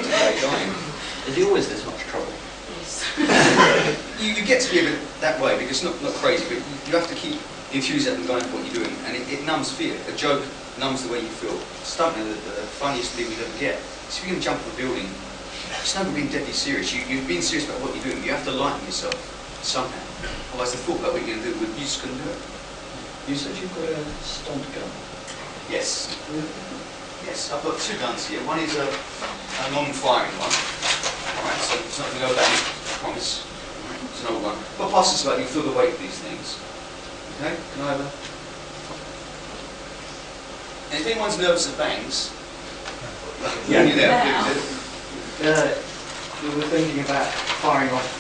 today, dying. Is he always this much trouble? You get to be a bit that way, because not crazy, but you have to keep the enthusiasm going for what you're doing, and it numbs fear. A joke numbs the way you feel. Stuntman, the funniest thing you'll ever get. So if you're going to jump off a building, it's not being deadly serious. You've been serious about what you're doing. You have to lighten yourself somehow. Otherwise, the thought about what you're going to do, you just couldn't do it. You said you've got a stunt gun. Yes. Yes, I've got 2 guns here. One is a non-firing one. Alright, so it's not going to go bang, I promise. Alright, it's another one. But past this, you feel the weight of these things. Okay, can I have a... And if anyone's nervous of bangs, yeah, you there, we were thinking about firing off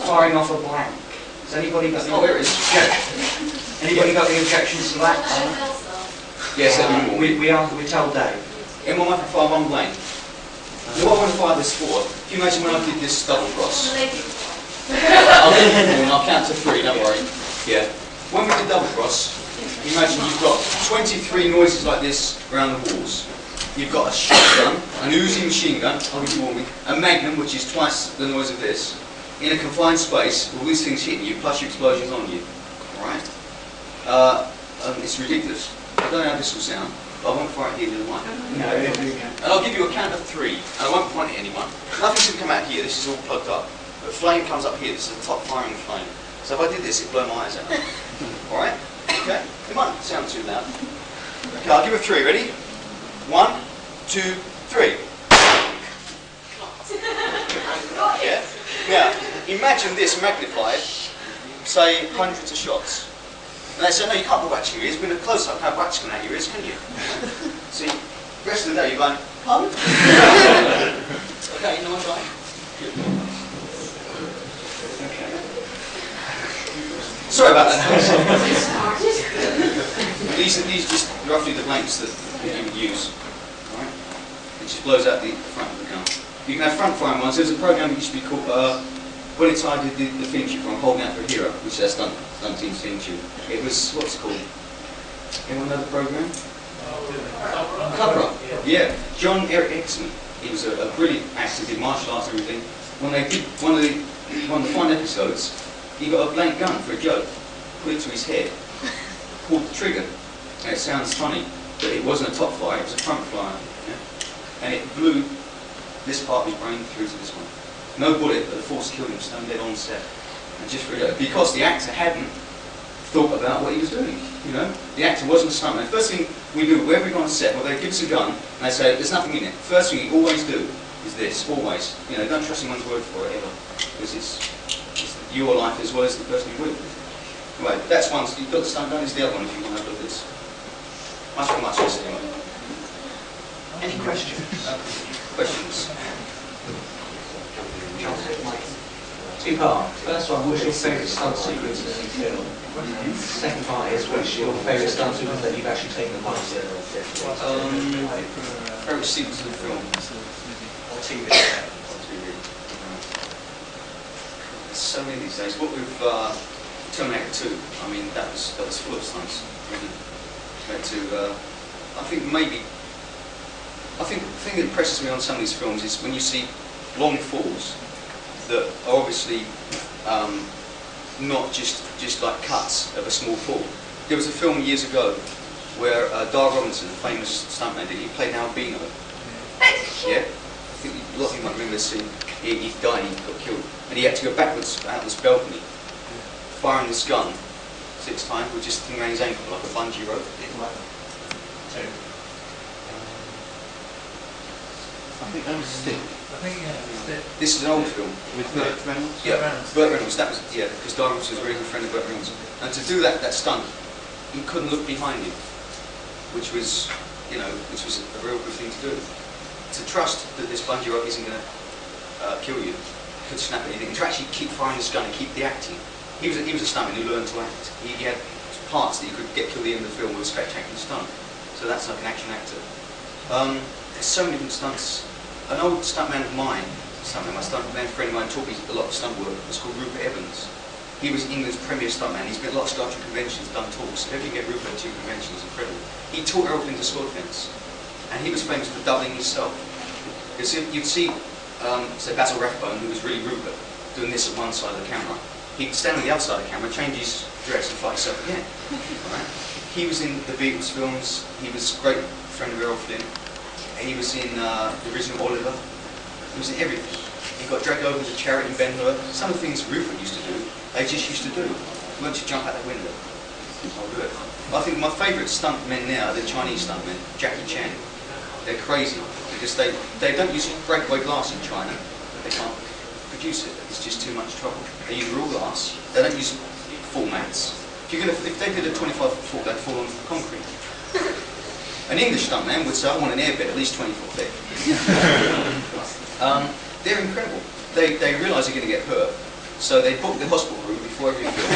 firing off a blank. Has anybody got? Oh, there it is. Anybody got any objections to that? Yes, We tell Dave. Anyone want to fire one blank? What I want to fire this for? Can you imagine when I did this double cross? I'll count to 3, don't worry. Yeah. When we did double cross, imagine you've got 23 noises like this around the walls. You've got a shotgun, an Uzi machine gun, I'll give you warning, a Magnum, which is twice the noise of this, in a confined space, with all these things hitting you, plus your explosions on you. Alright? It's ridiculous. I don't know how this will sound, but I won't fire it here with the mic. No, And I'll give you a count of 3, and I won't point at anyone. Nothing's going to come out here, this is all plugged up. But flame comes up here, this is the top firing flame. So if I did this, it'd blow my eyes out. Alright? Okay? It might sound too loud. Okay, I'll give it 3, ready? 1, 2, 3. Yeah? Now, imagine this magnified, say, hundreds of shots. And they say, no, you can't put wax in your ears. With a close-up, have wax coming out your ears, can you? See, the rest of the day you're going, pardon? Okay, you know what I'm saying? Okay. Sorry about that. These are just roughly the blanks that you would use. Right? It just blows out the front of the gun. You can have front-firing ones. There's a program that used to be called, when it's I did the theme tune from Holding Out for a Hero, which is done team's theme tune. It was, what's it called? Anyone know the program? Cover-Up. Yeah. John Eric Exman. He was a brilliant actor, did martial arts and everything. When they did one of the final episodes, he got a blank gun for a joke, put it to his head, pulled the trigger. And it sounds funny, but it wasn't a top fire, it was a front fire. Yeah? And it blew this part of his brain through to this one. No bullet, but the force killed him stone dead on set. And just because the actor hadn't thought about what he was doing, you know? The actor wasn't a stuntman. The first thing we do, wherever we go on set, well, they give us a gun, and they say, there's nothing in it. First thing you always do is this, always. You know, don't trust anyone's word for it, ever. Because it's your life as well as the person you're with. Right, that's one. You've got the stunt gun, is the other one if you want to have a look at this. Much less anyway. Any questions? Questions? Two parts. First one, what's your favourite stunt sequence in any film? Second part is, what's your favourite stunt sequence that you've actually taken the part in? Favourite sequence of the film? Or TV? There's so many these days. What with Terminator 2, I mean, that was full of stunts. Really. I think the thing that impresses me on some of these films is when you see long falls that are obviously not just like cuts of a small fall. There was a film years ago where Dar Robinson, the famous stuntman, he played an albino. Yeah? I think a lot of you might remember this scene. He died, he got killed. And he had to go backwards out this balcony, firing this gun 6 times with just thing around his ankle like a bungee rope. I think that was Stick. This is an old film. With Burt Reynolds? Yeah, Burt Reynolds, that was, yeah, because Dar Robinson was a really good friend of Burt Reynolds. And to do that stunt, he couldn't look behind him, which was, you know, which was a real good thing to do. To trust that this bungee rope isn't going to kill you, could snap anything, and to actually keep firing this gun and keep the acting. He was a stuntman who learned to act. He had parts that you could get to the end of the film with a spectacular stunt. So that's like an action actor. There's so many different stunts. An old stuntman of mine, my stuntman friend of mine, taught me a lot of stunt work. It was called Rupert Evans. He was England's premier stuntman. He's been at a lot of Star Trek conventions, done talks. If you get Rupert at 2 conventions, incredible. He taught aeroplanes to sword fence, and he was famous for doubling himself. Because you'd see, say, Basil Rathbone, who was really Rupert, doing this at one side of the camera. He'd stand on the other side of the camera, change his dress, and fight himself again. Right? He was in the Beatles films. He was a great friend of Errol Flynn. He was in the original Oliver. He was in everything. He got dragged over to Chariot in Ben-Hur. Some of the things Rupert used to do, they just used to do. You won't just jump out the window. I'll do it. I think my favourite stuntmen now are the Chinese stuntmen, Jackie Chan. They're crazy because they don't use breakaway glass in China, but they can't produce it. It's just too much trouble. They use raw glass. They don't use full mats. If they did a 25-foot fall, they'd fall on concrete. An English stuntman would say, I want an airbed at least 20 foot thick. They're incredible. They realise they're going to get hurt, so they book the hospital room before every film.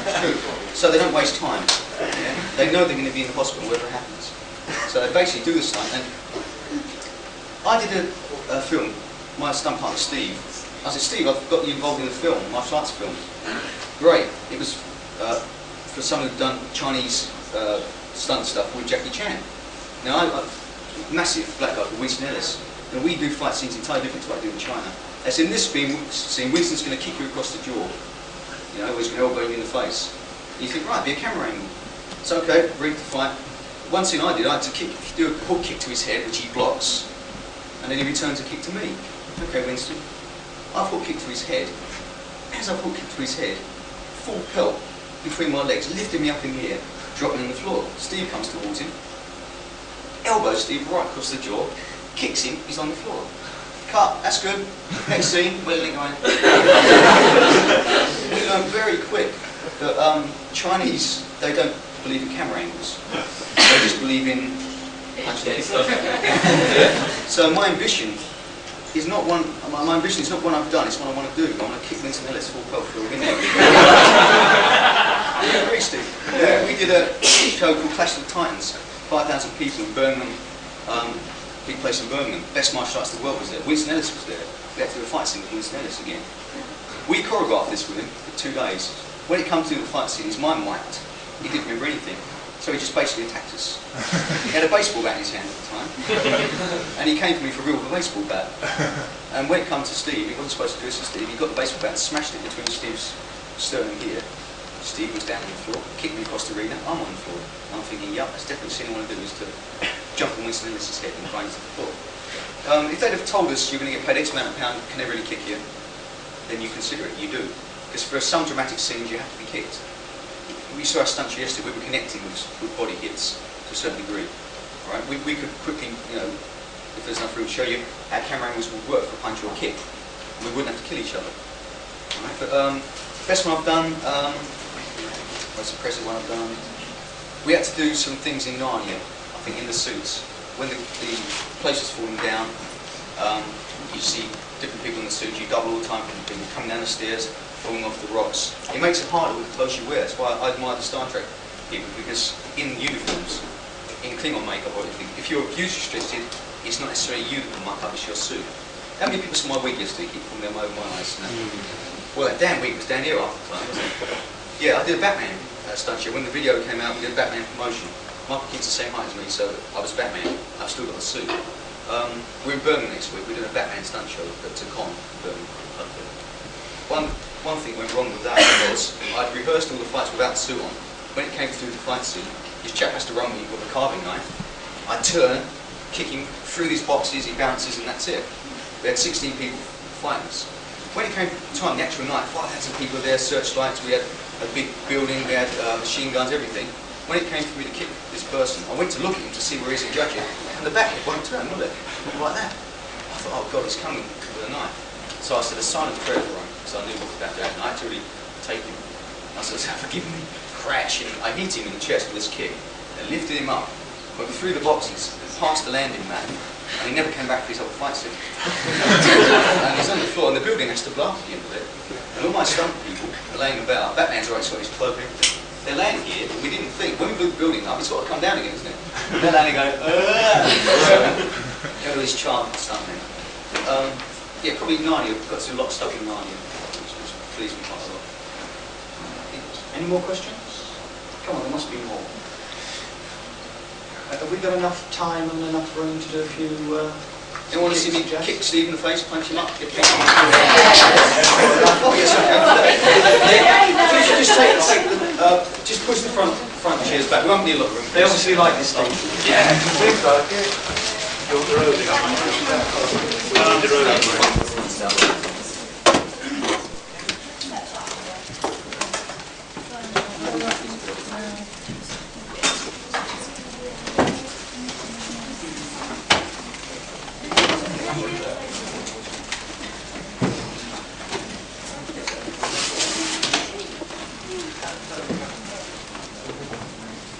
It's true. So they don't waste time. Yeah? They know they're going to be in the hospital whatever happens. So they basically do the stunt. And I did a film, my stunt partner Steve. I said, Steve, I've got you involved in the film, martial arts film. Great. It was for someone who'd done Chinese stunt stuff with Jackie Chan. Now, I'm massive black guy called Winston Ellis. And we do fight scenes entirely different to what I do in China. As in this scene, Winston's going to kick you across the jaw. You know, he's going to elbow you in the face. And you think, right, be a camera angle. It's okay, ready to fight. One scene I did, I had to do a hook kick to his head, which he blocks. And then he returns a kick to me. Okay, Winston. I've hook kicked to his head. As I've hook kicked to his head, full pelt between my legs, lifting me up in the air, dropping on the floor. Steve comes towards him, elbows Steve right across the jaw, kicks him, he's on the floor. Cut, that's good. Next scene, where's it going? We learned very quick that Chinese, they don't believe in camera angles. They just believe in punching. So my ambition is not one. My ambition is not one I've done. It's one I want to do. I want to kick Winston Ellis full pelt for a win. You agree, Steve? Yeah. We did a show called Clash of the Titans. 5,000 people in Birmingham. Big place in Birmingham. Best martial arts in the world was there. Winston Ellis was there. We had to do a fight scene with Winston Ellis again. We choreographed this with him for 2 days. When it comes to the fight scene, his mind wiped. He didn't remember anything. So he just basically attacked us. He had a baseball bat in his hand at the time. And he came to me for real with a baseball bat. And when it comes to Steve, he wasn't supposed to do this to Steve. He got the baseball bat and smashed it between Steve's sternum here. Steve was down on the floor, kicked me across the arena. I'm on the floor. I'm thinking, yup, that's definitely the thing I want to do is to jump on Winston Ellis' head and grind to the floor. If they'd have told us you're going to get paid X amount of pounds, can they really kick you? Then you consider it, you do. Because for some dramatic scenes, you have to be kicked. We saw our stunt show yesterday, we were connecting with body hits to a certain degree. Right? We could quickly, you know, if there's enough room to show you, our camera angles would work for a punch or a kick. And we wouldn't have to kill each other. Right? But best one I've done, most impressive one I've done, we had to do some things in Narnia, I think in the suits. When the place was falling down, you see different people in the suits, you double all the time from people coming down the stairs, falling off the rocks. It makes it harder with the clothes you wear. That's why I admire the Star Trek people, because in uniforms, in Klingon makeup or anything, if you're abuse restricted, it's not necessarily you that will muck up, it's your suit. How many people saw my wig yesterday, keep pulling them over my eyes? Well, that damn wig was down here half the time, wasn't it? Yeah, I did a Batman stunt show. When the video came out, we did a Batman promotion. Michael Keaton's the same height as me, so I was Batman. I've still got the suit. We're in Birmingham next week. We're doing a Batman stunt show at Con in Birmingham. One thing went wrong with that was I'd rehearsed all the fights without the suit on. When it came to do the fight scene, this chap has to run me with a carving knife. I turn, kick him through these boxes, he bounces, and that's it. We had 16 people fighting us. When it came to time, the actual night, 5,000 people there, searchlights, we had a big building, we had machine guns, everything. When it came for me to kick this person, I went to look at him to see where he's and judge it, and the back head won't turn, will it? Like that. I thought, oh God, he's coming with a knife. So I said a silent prayer for him, because I knew what was about to happen. I had to really take him. I said, forgive me. Crash, and I hit him in the chest with this kick, and lifted him up, went through the boxes, past the landing mat, and he never came back for his whole fight scene. And he's on the floor, and the building has to blow up at the end of it. And all my stunt people are laying about. Batman's already got his cloak and everything. They're laying here, but we didn't think, when we blew the building up, it's got to come down again, isn't it? They're laying going, Go to this chant and stuff then. Yeah, probably Narnia. We've got to do a lot of stuff in Narnia, which pleased me quite a lot. Any more questions? Come on, there must be more. Have we got enough time and enough room to do a few... You want to see me kick Steve in the face, punch him up, get picked? Oh yes, okay. Just push the front chairs back. We won't need a lot of room. They obviously like this thing. Yeah.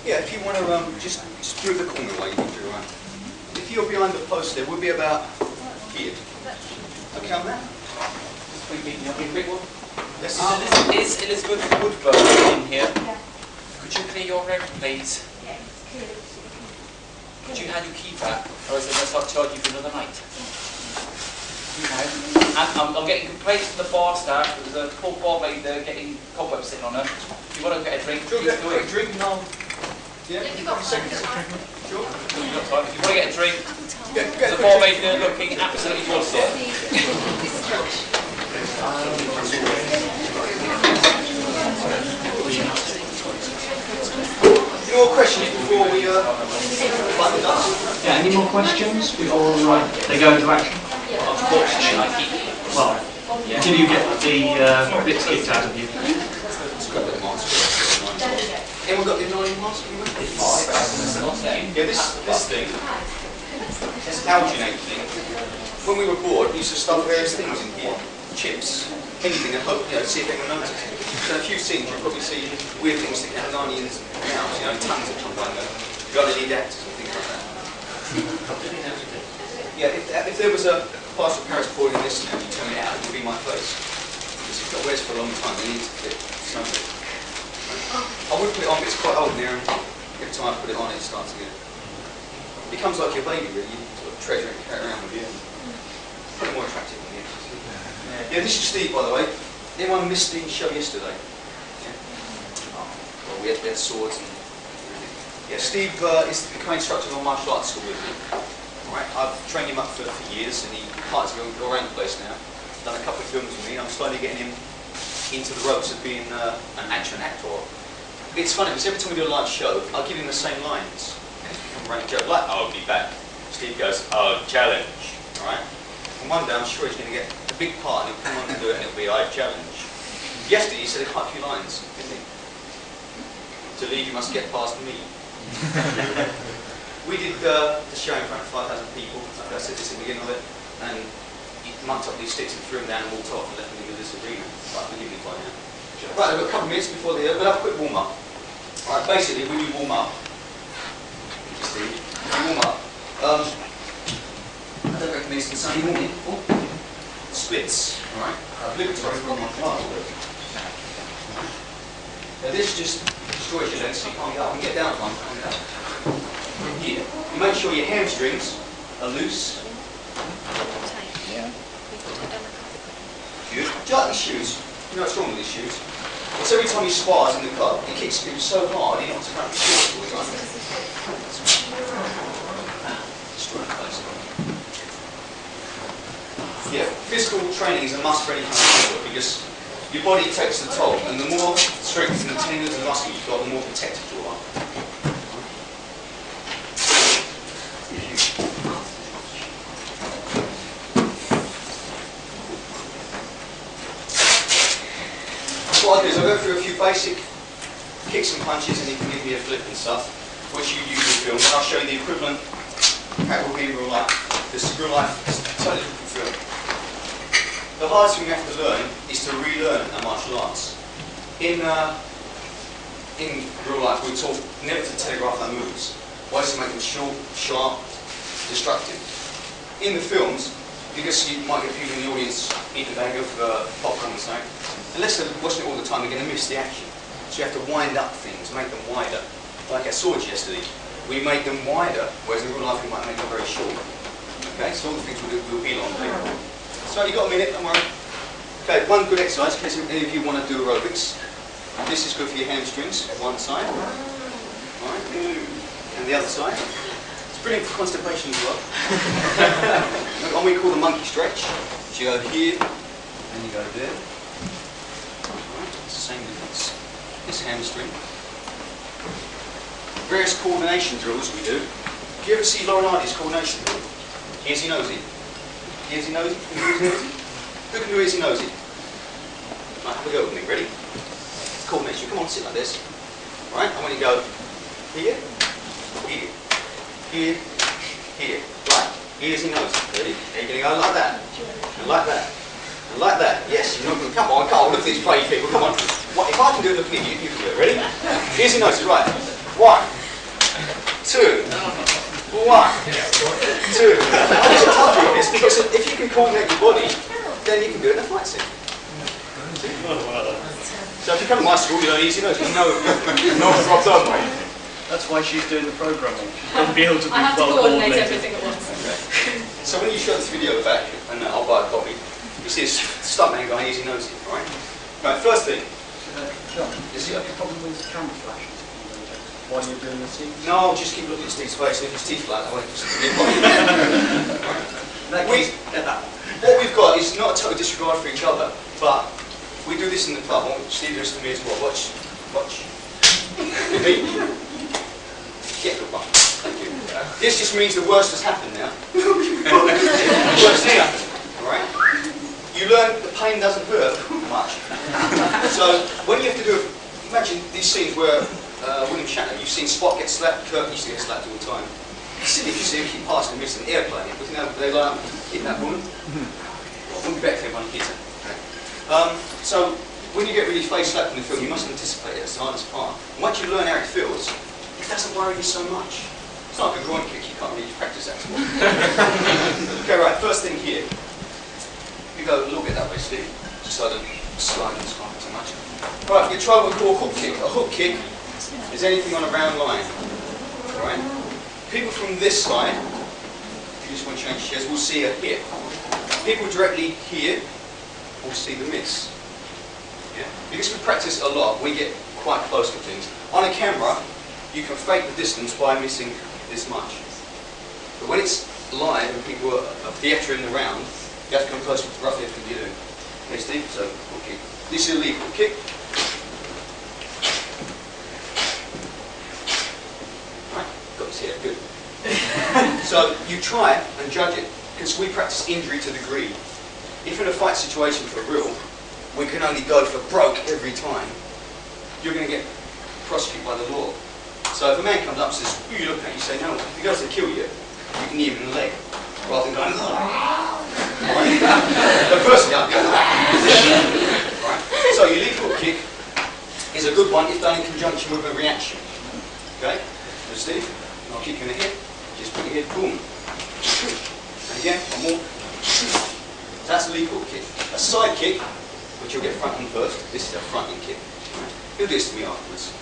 Yeah, if you want to just through the corner like you do around. If you're behind the post there, we'll be about here. Okay on that? Yes. Is Elizabeth Woodburn in here? Yeah. Could you clear your room, please? Yeah, it's clear. Could you hand your key back, or is it going to start charging you for another night? And I'm getting complaints from the bar staff. There's a poor barmaid there getting cobwebs sitting on her. If you want to get a drink, Sure, please get do a it. drink and I'll... Yeah, Have you got seconds. Sure. You've got time. If you want to get a drink, Get the barmaid there looking absolutely bullshit. Any more questions before we button it up? Yeah, any more questions before they go into action? Unfortunately, I keep. Well, until you get the bits kicked out of you. Anyone got the 9 mask? Yeah, this thing, this alginate thing, when we were bored, we used to stuff various things in here. Chips, anything, and hope, see if anyone noticed. So in a few scenes, you'll probably see weird things sticking out of onions and out, tons of them like that. LED actors and things like that. Yeah, if there was a plaster of Paris pouring in this now, you turn it out, it would be my face. Because it's got wears for a long time, it needs to fit something. I would put it on, but it's quite old now, and every time I put it on, it starts again. It becomes like your baby, really. You sort of treasure it and carry it around with you. Put it more attractive than the edges. Yeah, this is Steve, by the way. Anyone missed the show yesterday? Yeah. Well, we had swords and everything. Yeah, Steve is the co-instructor of a martial arts school with me. Right, I've trained him up for years, and he parts go around the place now. Done a couple of films with me. I'm slowly getting him into the ropes of being an actor. It's funny because every time we do a live show, I'll give him the same lines, and it's become a running joke. Like, I'll be back. Steve goes, oh, challenge. All right. And one day I'm sure he's going to get a big part, and he'll come on and do it, and it'll be I challenge. Yesterday he said quite a few lines, didn't he? To leave, you must get past me. We did the show in front of 5,000 people. Like I said this at the beginning of it, and he mucked up these sticks and threw them down and walked off and left me in this arena. Right, forgive me by now. Right, I've got a couple of minutes before we'll have a quick warm up. Right, basically, when you warm up, Steve, warm up. I don't recommend this on Sunday morning. Splits, alright? Obligatory for my class. Now this just destroys your legs, so you can't get up and get down one. From here. You make sure your hamstrings are loose. Yeah. Good. Do you like these shoes? You know what's wrong with these shoes? It's every time he spars in the car, he kicks him so hard he knocks him out of the shorts all the time. Destroy the place. Yeah, physical training is a must for any kind of sport because your body takes the toll, and the more strength and the tendons and muscle you've got, the more protected you are. What I'll do is I'll go through a few basic kicks and punches, and you can give me a flip and stuff, which you use in film, and I'll show you the equivalent how it will be in real life. This is real life, it's totally different film. The hardest thing we have to learn is to relearn our martial arts. In real life, we're taught never to telegraph our moves. Why is to make them short, sharp, destructive. In the films, because you might get people in the audience eat a bag of popcorn and something, unless they're watching it all the time, they're going to miss the action. So you have to wind up things, make them wider. Like our swords yesterday, we make them wider, whereas in real life we might make them very short. Okay, so all the things we'll do will be longer. So you've got a minute, don't worry. Okay, one good exercise, in case any of you want to do aerobics. This is good for your hamstrings, one side. Alright, and the other side. It's brilliant for constipation as well. One we call the monkey stretch. So you go here, and you go there. Alright, it's the same difference. This hamstring. Various coordination drills we do. Do you ever see Lauren Hardy's coordination drill? Easy nosy. Easy nosy? Who can do easy nosy? Right, have a go with me. Ready? Coordination. Come on, sit like this. Right? And when you go here, here, here, here. Right. Easy nosy. Ready? Now you're going to go like that. And like that. And like that. Yes, you're not going to. Come on, look at these brave people. Come on. What, if I can do it, look at you can do it. Ready? Easy nosy. Right. 1, 2, 1, 2. I just told you this because if you can coordinate your body, then you can do it in a fight scene. So if you come to my school, you learn easy notes. You know, what's up, mate. That's why she's doing the programming. She's going to be able to be I have to well coordinate coordinated. everything at once. So when you show this video back, and I'll buy a copy, you see this stuntman going easy nosy, right? Right, first thing. John, is it a problem with camera flashes while you're doing the scene? No, just keep looking at Steve's face, and if his teeth flat, I won't just Get that one. What we've got is not a total disregard for each other, but we do this in the club. I want Steve to do this to me as well. Watch. Me. Get the one. Thank you. This just means the worst has happened now. The worst has happened. Alright? You learn the pain doesn't hurt much. So when you have to do imagine these scenes where William Shatner, you've seen Spock get slapped, Kirk used to get slapped all the time. It's silly if you see him keep passing and missing an airplane, because you know they like hit that woman. Well, wouldn't be better if everyone hit her. Okay. So when you get really face slapped in the film, you must anticipate it. That's the hardest part. And once you learn how it feels, it doesn't worry you so much. It's not like a groin kick, you can't really practice that. Okay, right, first thing here. You go a little bit that way, Steve, just so I don't slide and slide too much. Right, you try what we call a hook kick. A hook kick is anything on a round line. Right? People from this side, if you just want to change chairs, will see a hit. People directly here will see the miss. Yeah? Because we practice a lot, we get quite close to things. On a camera, you can fake the distance by missing this much. But when it's live and people are theatre in the round, you have to come close to roughly everything you do. Okay, Steve? So, hook kick. This is a lead hook kick. Right, got this here, good. So, you try it and judge it, because we practice injury to degree. If in a fight situation for real, we can only go for broke every time, you're going to get prosecuted by the law. So if a man comes up and says, who are you looking at? You say, no, if he goes to kill you, you can knee him in the leg, rather than going, right? The person up, right? So your lead hook kick is a good one if done in conjunction with a reaction. Okay? So Steve, I'll kick you in the head, just put your head, boom. And again, one more. That's a lead hook kick. A side kick, which you'll get front on first, this is a front end kick. Right? He'll do this to me afterwards.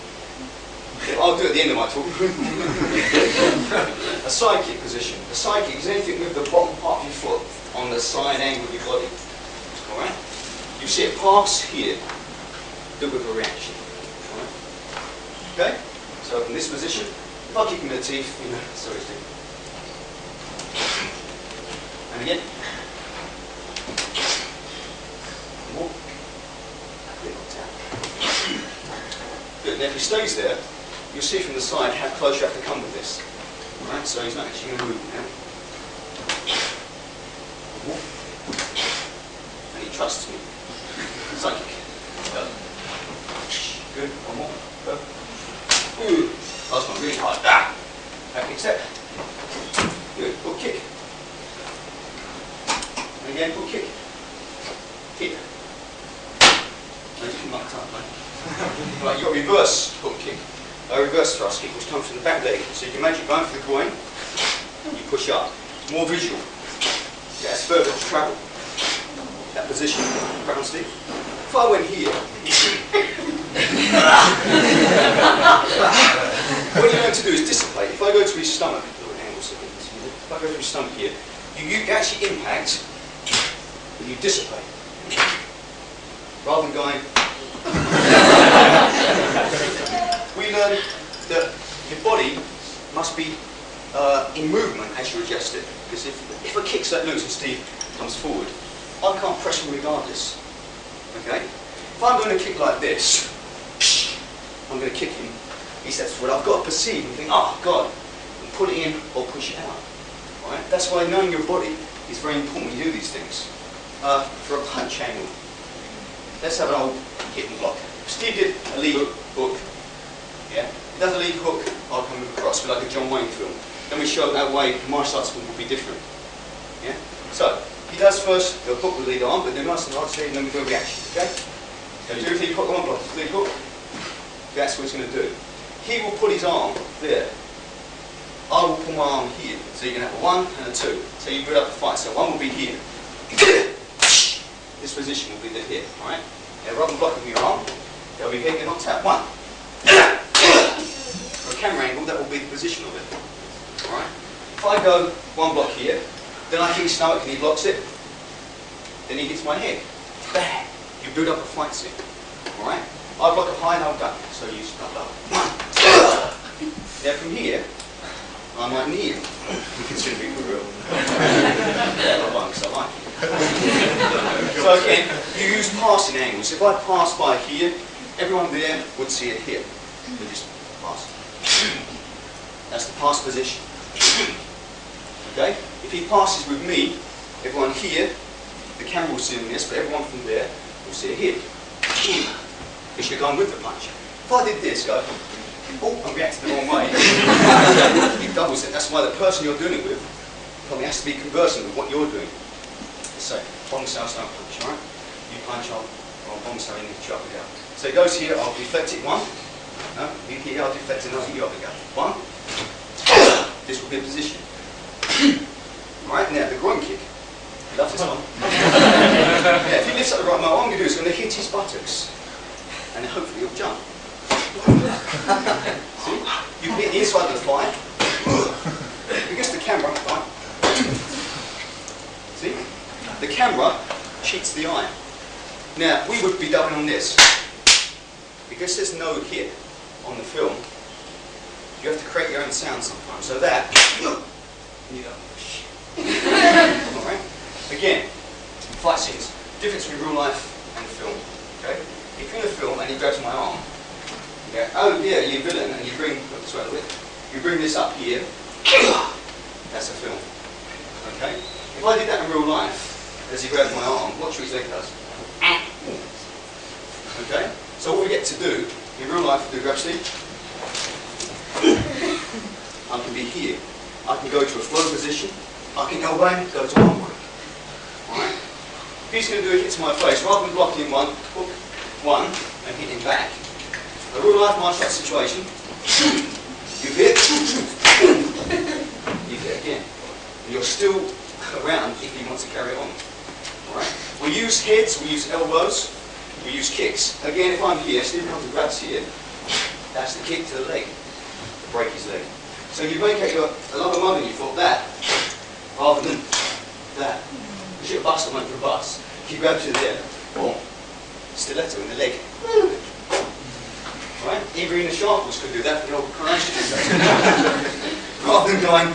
I'll do it at the end of my talk. A side kick position. A side kick is anything with the bottom part of your foot on the side angle of your body. Alright? You see it pass here, do with a reaction. Alright? Okay? So in this position, if I kick him in the teeth, you know, sorry Steve. And again. More. Good. Now if he stays there, you'll see from the side how close you have to come with this. Alright, so he's not actually going to move now. And he trusts me. Psychic. Good. One more. Go. Good. Last one, really hard. Back kick step. Good. Hook kick. And again, hook kick. Here. Now you can mark time, right? Right, you've got a reverse hook kick. A reverse thrust kick, which comes from the back leg. So you can imagine going for the groin, you push up. More visual. Yeah, it's further to travel. That position, round Steve. If I went here, what you learn to do is dissipate. If I go to his stomach, if I go to his stomach here, you actually impact, and you dissipate. Rather than going. We learn that your body must be in movement as you adjust it. Because if a kick's let loose and Steve comes forward, I can't press him regardless. Okay? If I'm going to kick like this, I'm going to kick him, he steps forward, I've got to perceive and think, oh God, and pull it in or push it out. Right? That's why knowing your body is very important when you do these things. For a punch angle, let's have an old hit and block. Steve did a lead hook. Yeah? He does a lead hook, I'll come across with like a John Wayne film. Then we show that way, martial arts will be different. Yeah? So, he does first the hook with lead arm, but then nice and hard and then we do a reaction. Okay? So do lead hook, one block, lead hook. That's what he's going to do. He will put his arm there. I will put my arm here. So you're going to have a 1 and a 2. So you build up the fight. So 1 will be here. This position will be the here, alright? Now rather than blocking your arm, they'll be here, not tap. 1. For a camera angle, that will be the position of it. Alright? If I go 1 block here, then I hit his stomach and he blocks it. Then he hits my head. Bang! You build up a fight scene. Alright? I block a high and I'll duck. So you start low. 1. Now from here, I might knee him. You consider me for real. Not one, because I like it. So again, you use passing angles. If I pass by here, everyone there would see it here. They just pass. That's the pass position. Okay? If he passes with me, everyone here, the camera will see this, but everyone from there will see it here. Because you're going with the punch. If I did this, go, oh, I reacted the wrong way. It doubles it. That's why the person you're doing it with probably has to be conversant with what you're doing. Let's say, bomb cell, don't punch, alright? You punch, I'll bomb cell in, chop it out. So it goes here, I'll deflect it 1. No, you here, I'll deflect it, no, you up it go. 1. This will be a position. Alright, now the groin kick. Love this one. Yeah, if he lifts up the right, what I'm going to do is going to hit his buttocks. And hopefully he'll jump. See? You can hit the inside of the thigh. Because the camera, right? See? The camera cheats the eye. Now, we would be dubbing on this. Because there's no hit on the film, you have to create your own sound sometimes. So that, you go, alright? Again, fight scenes. Difference between real life and film. Okay? If you're in a film and he grabs my arm, yeah, oh yeah, you're villain, and you bring, look this way a little bit, you bring this up here, that's a film. Okay? If I did that in real life, as he grabs my arm, watch what his leg does. Okay? So what we get to do, in real life, do grab Steve. I can be here. I can go to a flow position. I can elbow him, go to arm work. Alright? If he's going to do a hit to my face, rather than blocking him one, hook one, and hit him back. A real life martial arts situation, you hit, you hit again. And you're still around if he wants to carry it on. Alright? We use heads, we use elbows, we use kicks. Again, if I'm here, Steve comes and grabs here, that's the kick to the leg, to break his leg. So you make a lot of money, you thought that, rather than that. You should bust him for a bus. If he grabs you there, boom, stiletto in the leg. Right? Even the sharples could do that for the old coronation. Rather than going,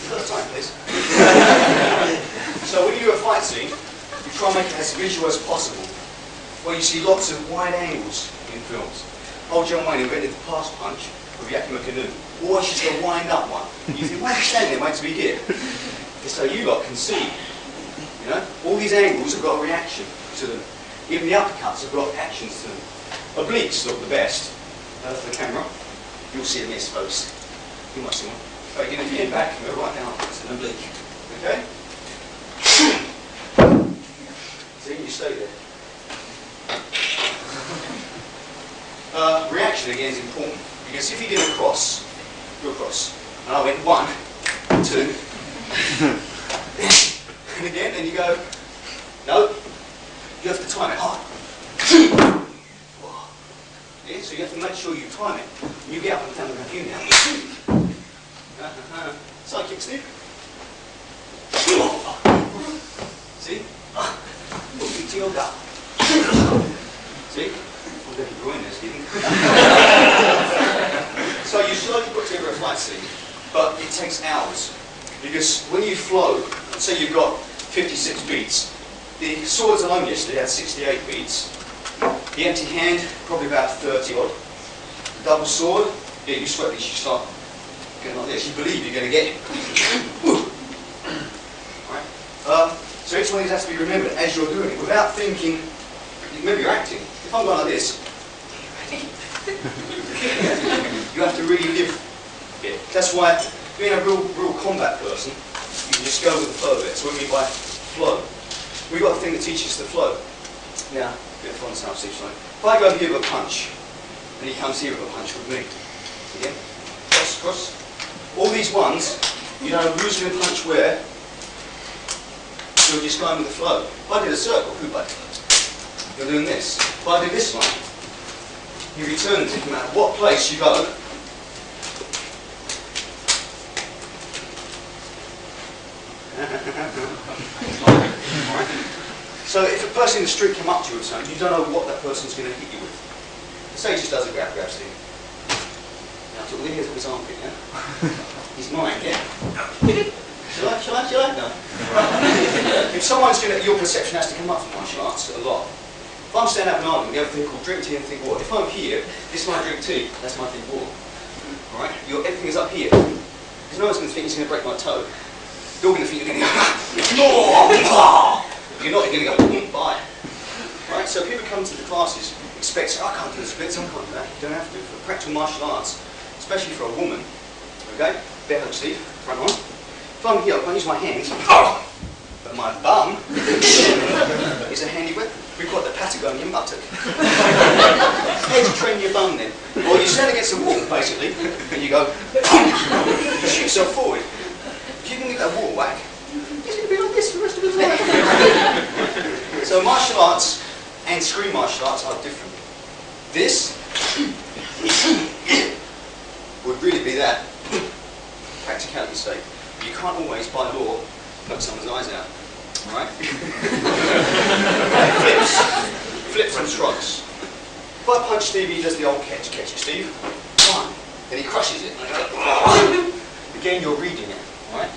first time, please. So when you do a fight scene, you try and make it as visual as possible. Well, you see lots of wide angles in films. Old John Wayne invented the pass punch with Yakima Canoe. Always just a wind up one. You think, why are you standing there, mate, to be here? It's so you lot can see. You know, all these angles have got a reaction to them. Even the uppercuts have got actions to them. Obliques look the best for the camera. You'll see a miss, folks. You might see one. But again, if you get back, go right down. It's an oblique. Okay? See, you stay there. Reaction again is important because if you did a cross, do a cross, and I went 1, 2, and again, and you go, no, you have to time it hard. Yeah, so you have to make sure you time it. When you get up and down the review now. Side kick, Steve. See? Look into your gut. See? We'll get your groin there, Stephen. So you slowly put together a fight scene, but it takes hours. Because when you flow, say you've got 56 beats, the swords alone yesterday had 68 beats. The empty hand, probably about 30 odd. The double sword, yeah, you sweat this, you start going like this. You believe you're going to get it. Right? So each one of these has to be remembered as you're doing it, without thinking, maybe you're acting. If I'm going like this, you have to really live it. That's why, being a real combat person, you can just go with the flow of it. That's what we mean by flow. We've got a thing that teaches the flow. Now, a bit of fun sound, Steve. If I go here with a punch, and he comes here with a punch with me, Again, cross, cross. All these ones, you know who's going to punch where. You're just going with the flow. If I did a circle, who buddy? You're doing this. If I do this line, you return it no matter what place you go. So if a person in the street came up to you or something, you don't know what that person's going to hit you with. Say he just does a grab thing. Now I took the hairs off his armpit, yeah? He's mine, yeah? Shall I? No. If someone's going to, your perception has to come up from martial arts a lot. If I'm standing up in Ireland, we have a thing called drink tea and think water. If I'm here, this is my drink tea, that's my think water. Alright? Everything is up here. Because no one's going to think he's going to break my toe. You're going to think you're going to go, you're not, you're going to go, bye. Right? So people come to the classes, expect, I can't do the splits, I can't do that. You don't have to. For practical martial arts, especially for a woman, okay? Bare hook, Steve, front on. If I'm here, I can't use my hands, but my bum is a handy weapon. We've got the Patagonian buttock. How to train your bum then? Well, you stand against the wall, basically, and you go, you shoot yourself forward. If you can get that wall whack, it's going to be like this for the rest of his life. So martial arts and screen martial arts are different. This would really be that, practicality's sake. You can't always, by law, poke someone's eyes out. Alright? Flips and shrugs. If I punch Steve, he does the old catch it, Steve. One. Then he crushes it. Again, you're reading it. Alright?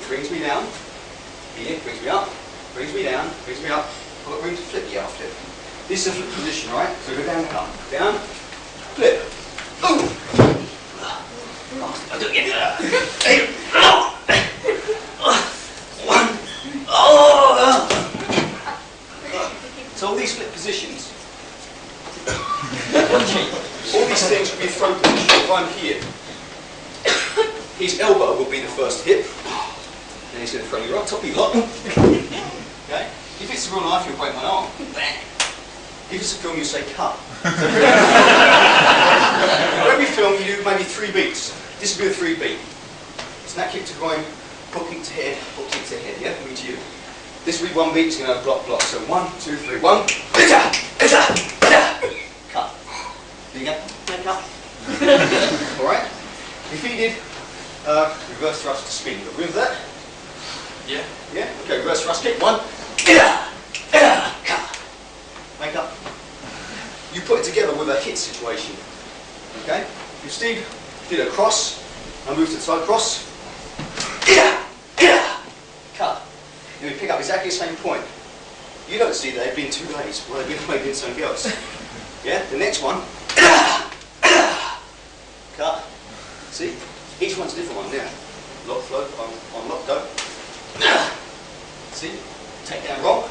Brings me down. Here, brings me up. Brings me down. Brings me up. I've got room to flip. Yeah, I'll flip. This is a flip position, right? So go down, up. Down. Flip. Boom. I'll do it again. So all these flip positions, all these things will be throw position. If I'm here, his elbow will be the first hit, and he's going to throw you right top of your lot. Okay? If it's real life, you'll break my arm. If it's a film, you say cut. For every film, you do maybe 3 beats. This will be a 3 beat. Snap kick to groin, hook kick to head, hook kick to head. Yeah, me to you. This will be 1 beat, it's going to have block, block. So 1, 2, 3, 1. Cut. Do you get cut? Alright? If he did reverse thrust to spin, you agree with that? Yeah. Yeah? Okay, reverse thrust kick. 1. Cut. Make up. You put it together with a hit situation. Okay? If Steve did a cross, and moved to the side cross, cut. You pick up exactly the same point. You don't see that they've been 2 days, well, they've been maybe something else. Yeah? The next one, cut. See? Each one's a different one. Yeah. Lock, flow, on lock, go. See? Take down, rock.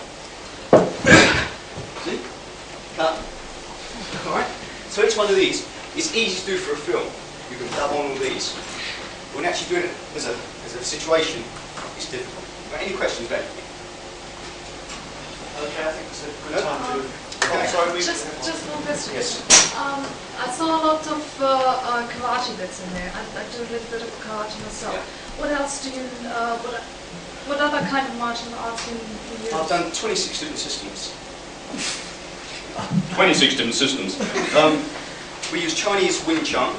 See? Cut. Alright? So each one of these is easy to do for a film. You can dub on all these. When actually doing it as a situation, it's difficult. Right, any questions, Ben? Okay, I think it's a good time to... Okay. Sorry, we... Just one question. Yes. I saw a lot of karate bits in there. I do a little bit of karate myself. Yeah. What else do you, what other kind of martial arts do you use? I've done 26 different systems. 26 different systems. We use Chinese Wing Chun,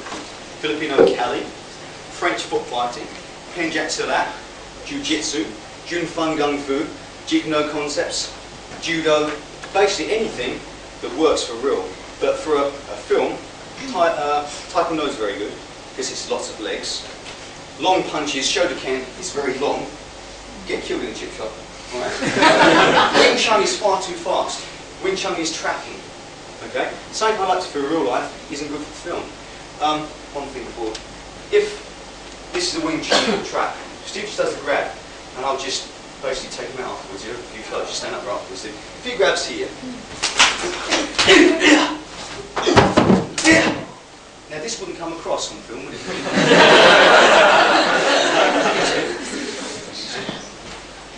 Filipino Kali, French foot fighting, Penjat Silat, Jiu-Jitsu, Jun Fun Gung Fu, Jigno concepts, Judo, basically anything that works for real. But for a film, Taekwondo is very good because it's lots of legs. Long punches, Shotokan is very long. Get killed in a chip shop. Right? Wing Chun is far too fast. Wing Chun is trapping. Okay? Something I like to for real life isn't good for film. One thing before. If this is a Wing Chun trap, Steve just does the grab, and I'll just basically take him out afterwards. You close, just stand up right afterwards. If he grabs here, now this wouldn't come across on film, would it?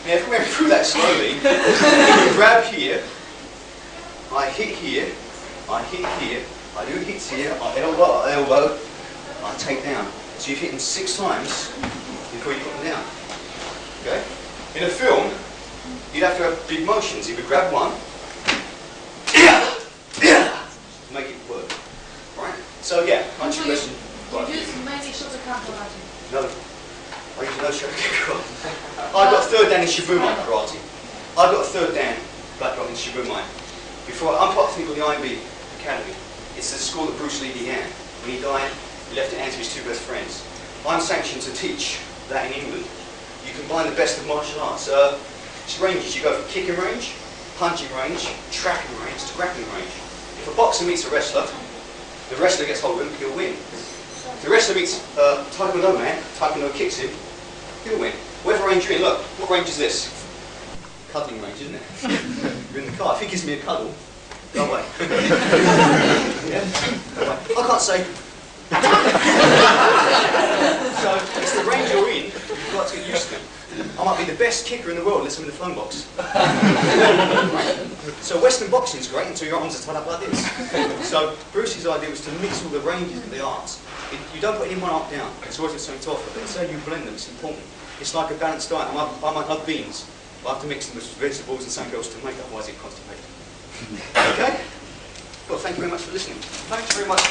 Now if we went through that slowly, you grab here, I hit here, I hit here, I do hits here, I elbow, like a takedown. So you hit them 6 times before you put them down. Okay? In a film, you'd have to have big motions. You would grab one, make it work. Right? So yeah, answer your question. You use mainly Shotokan karate. No. I use no Shotokan karate. I've got a 3rd dan in Shibumai karate. I've got a 3rd dan black belt in Shibumai. Before, I'm part of the IB Academy. It's the school that Bruce Lee began. When he died, he left it to his 2 best friends. I'm sanctioned to teach that in England. You combine the best of martial arts. It's ranges. You go from kicking range, punching range, trapping range to grappling range. If a boxer meets a wrestler, the wrestler gets hold of him, he'll win. If the wrestler meets a Taekwondo man, Taekwondo kicks him, he'll win. Whatever range you're in, look, what range is this? Cuddling range, isn't it? You're in the car. If he gives me a cuddle, go away. Yeah? Go away. I can't say. So it's the range you're in, you've got to get used to. I might be the best kicker in the world, let's in the phone box. So Western boxing is great until your arms are tied up like this. So Bruce's idea was to mix all the ranges of the arts. You don't put any one art down, it's always something to offer, but so you blend them, it's important. It's like a balanced diet. I might have beans, but I have to mix them with vegetables and something else to make, otherwise it constipates. Okay? Well, thank you very much for listening. Thanks very much.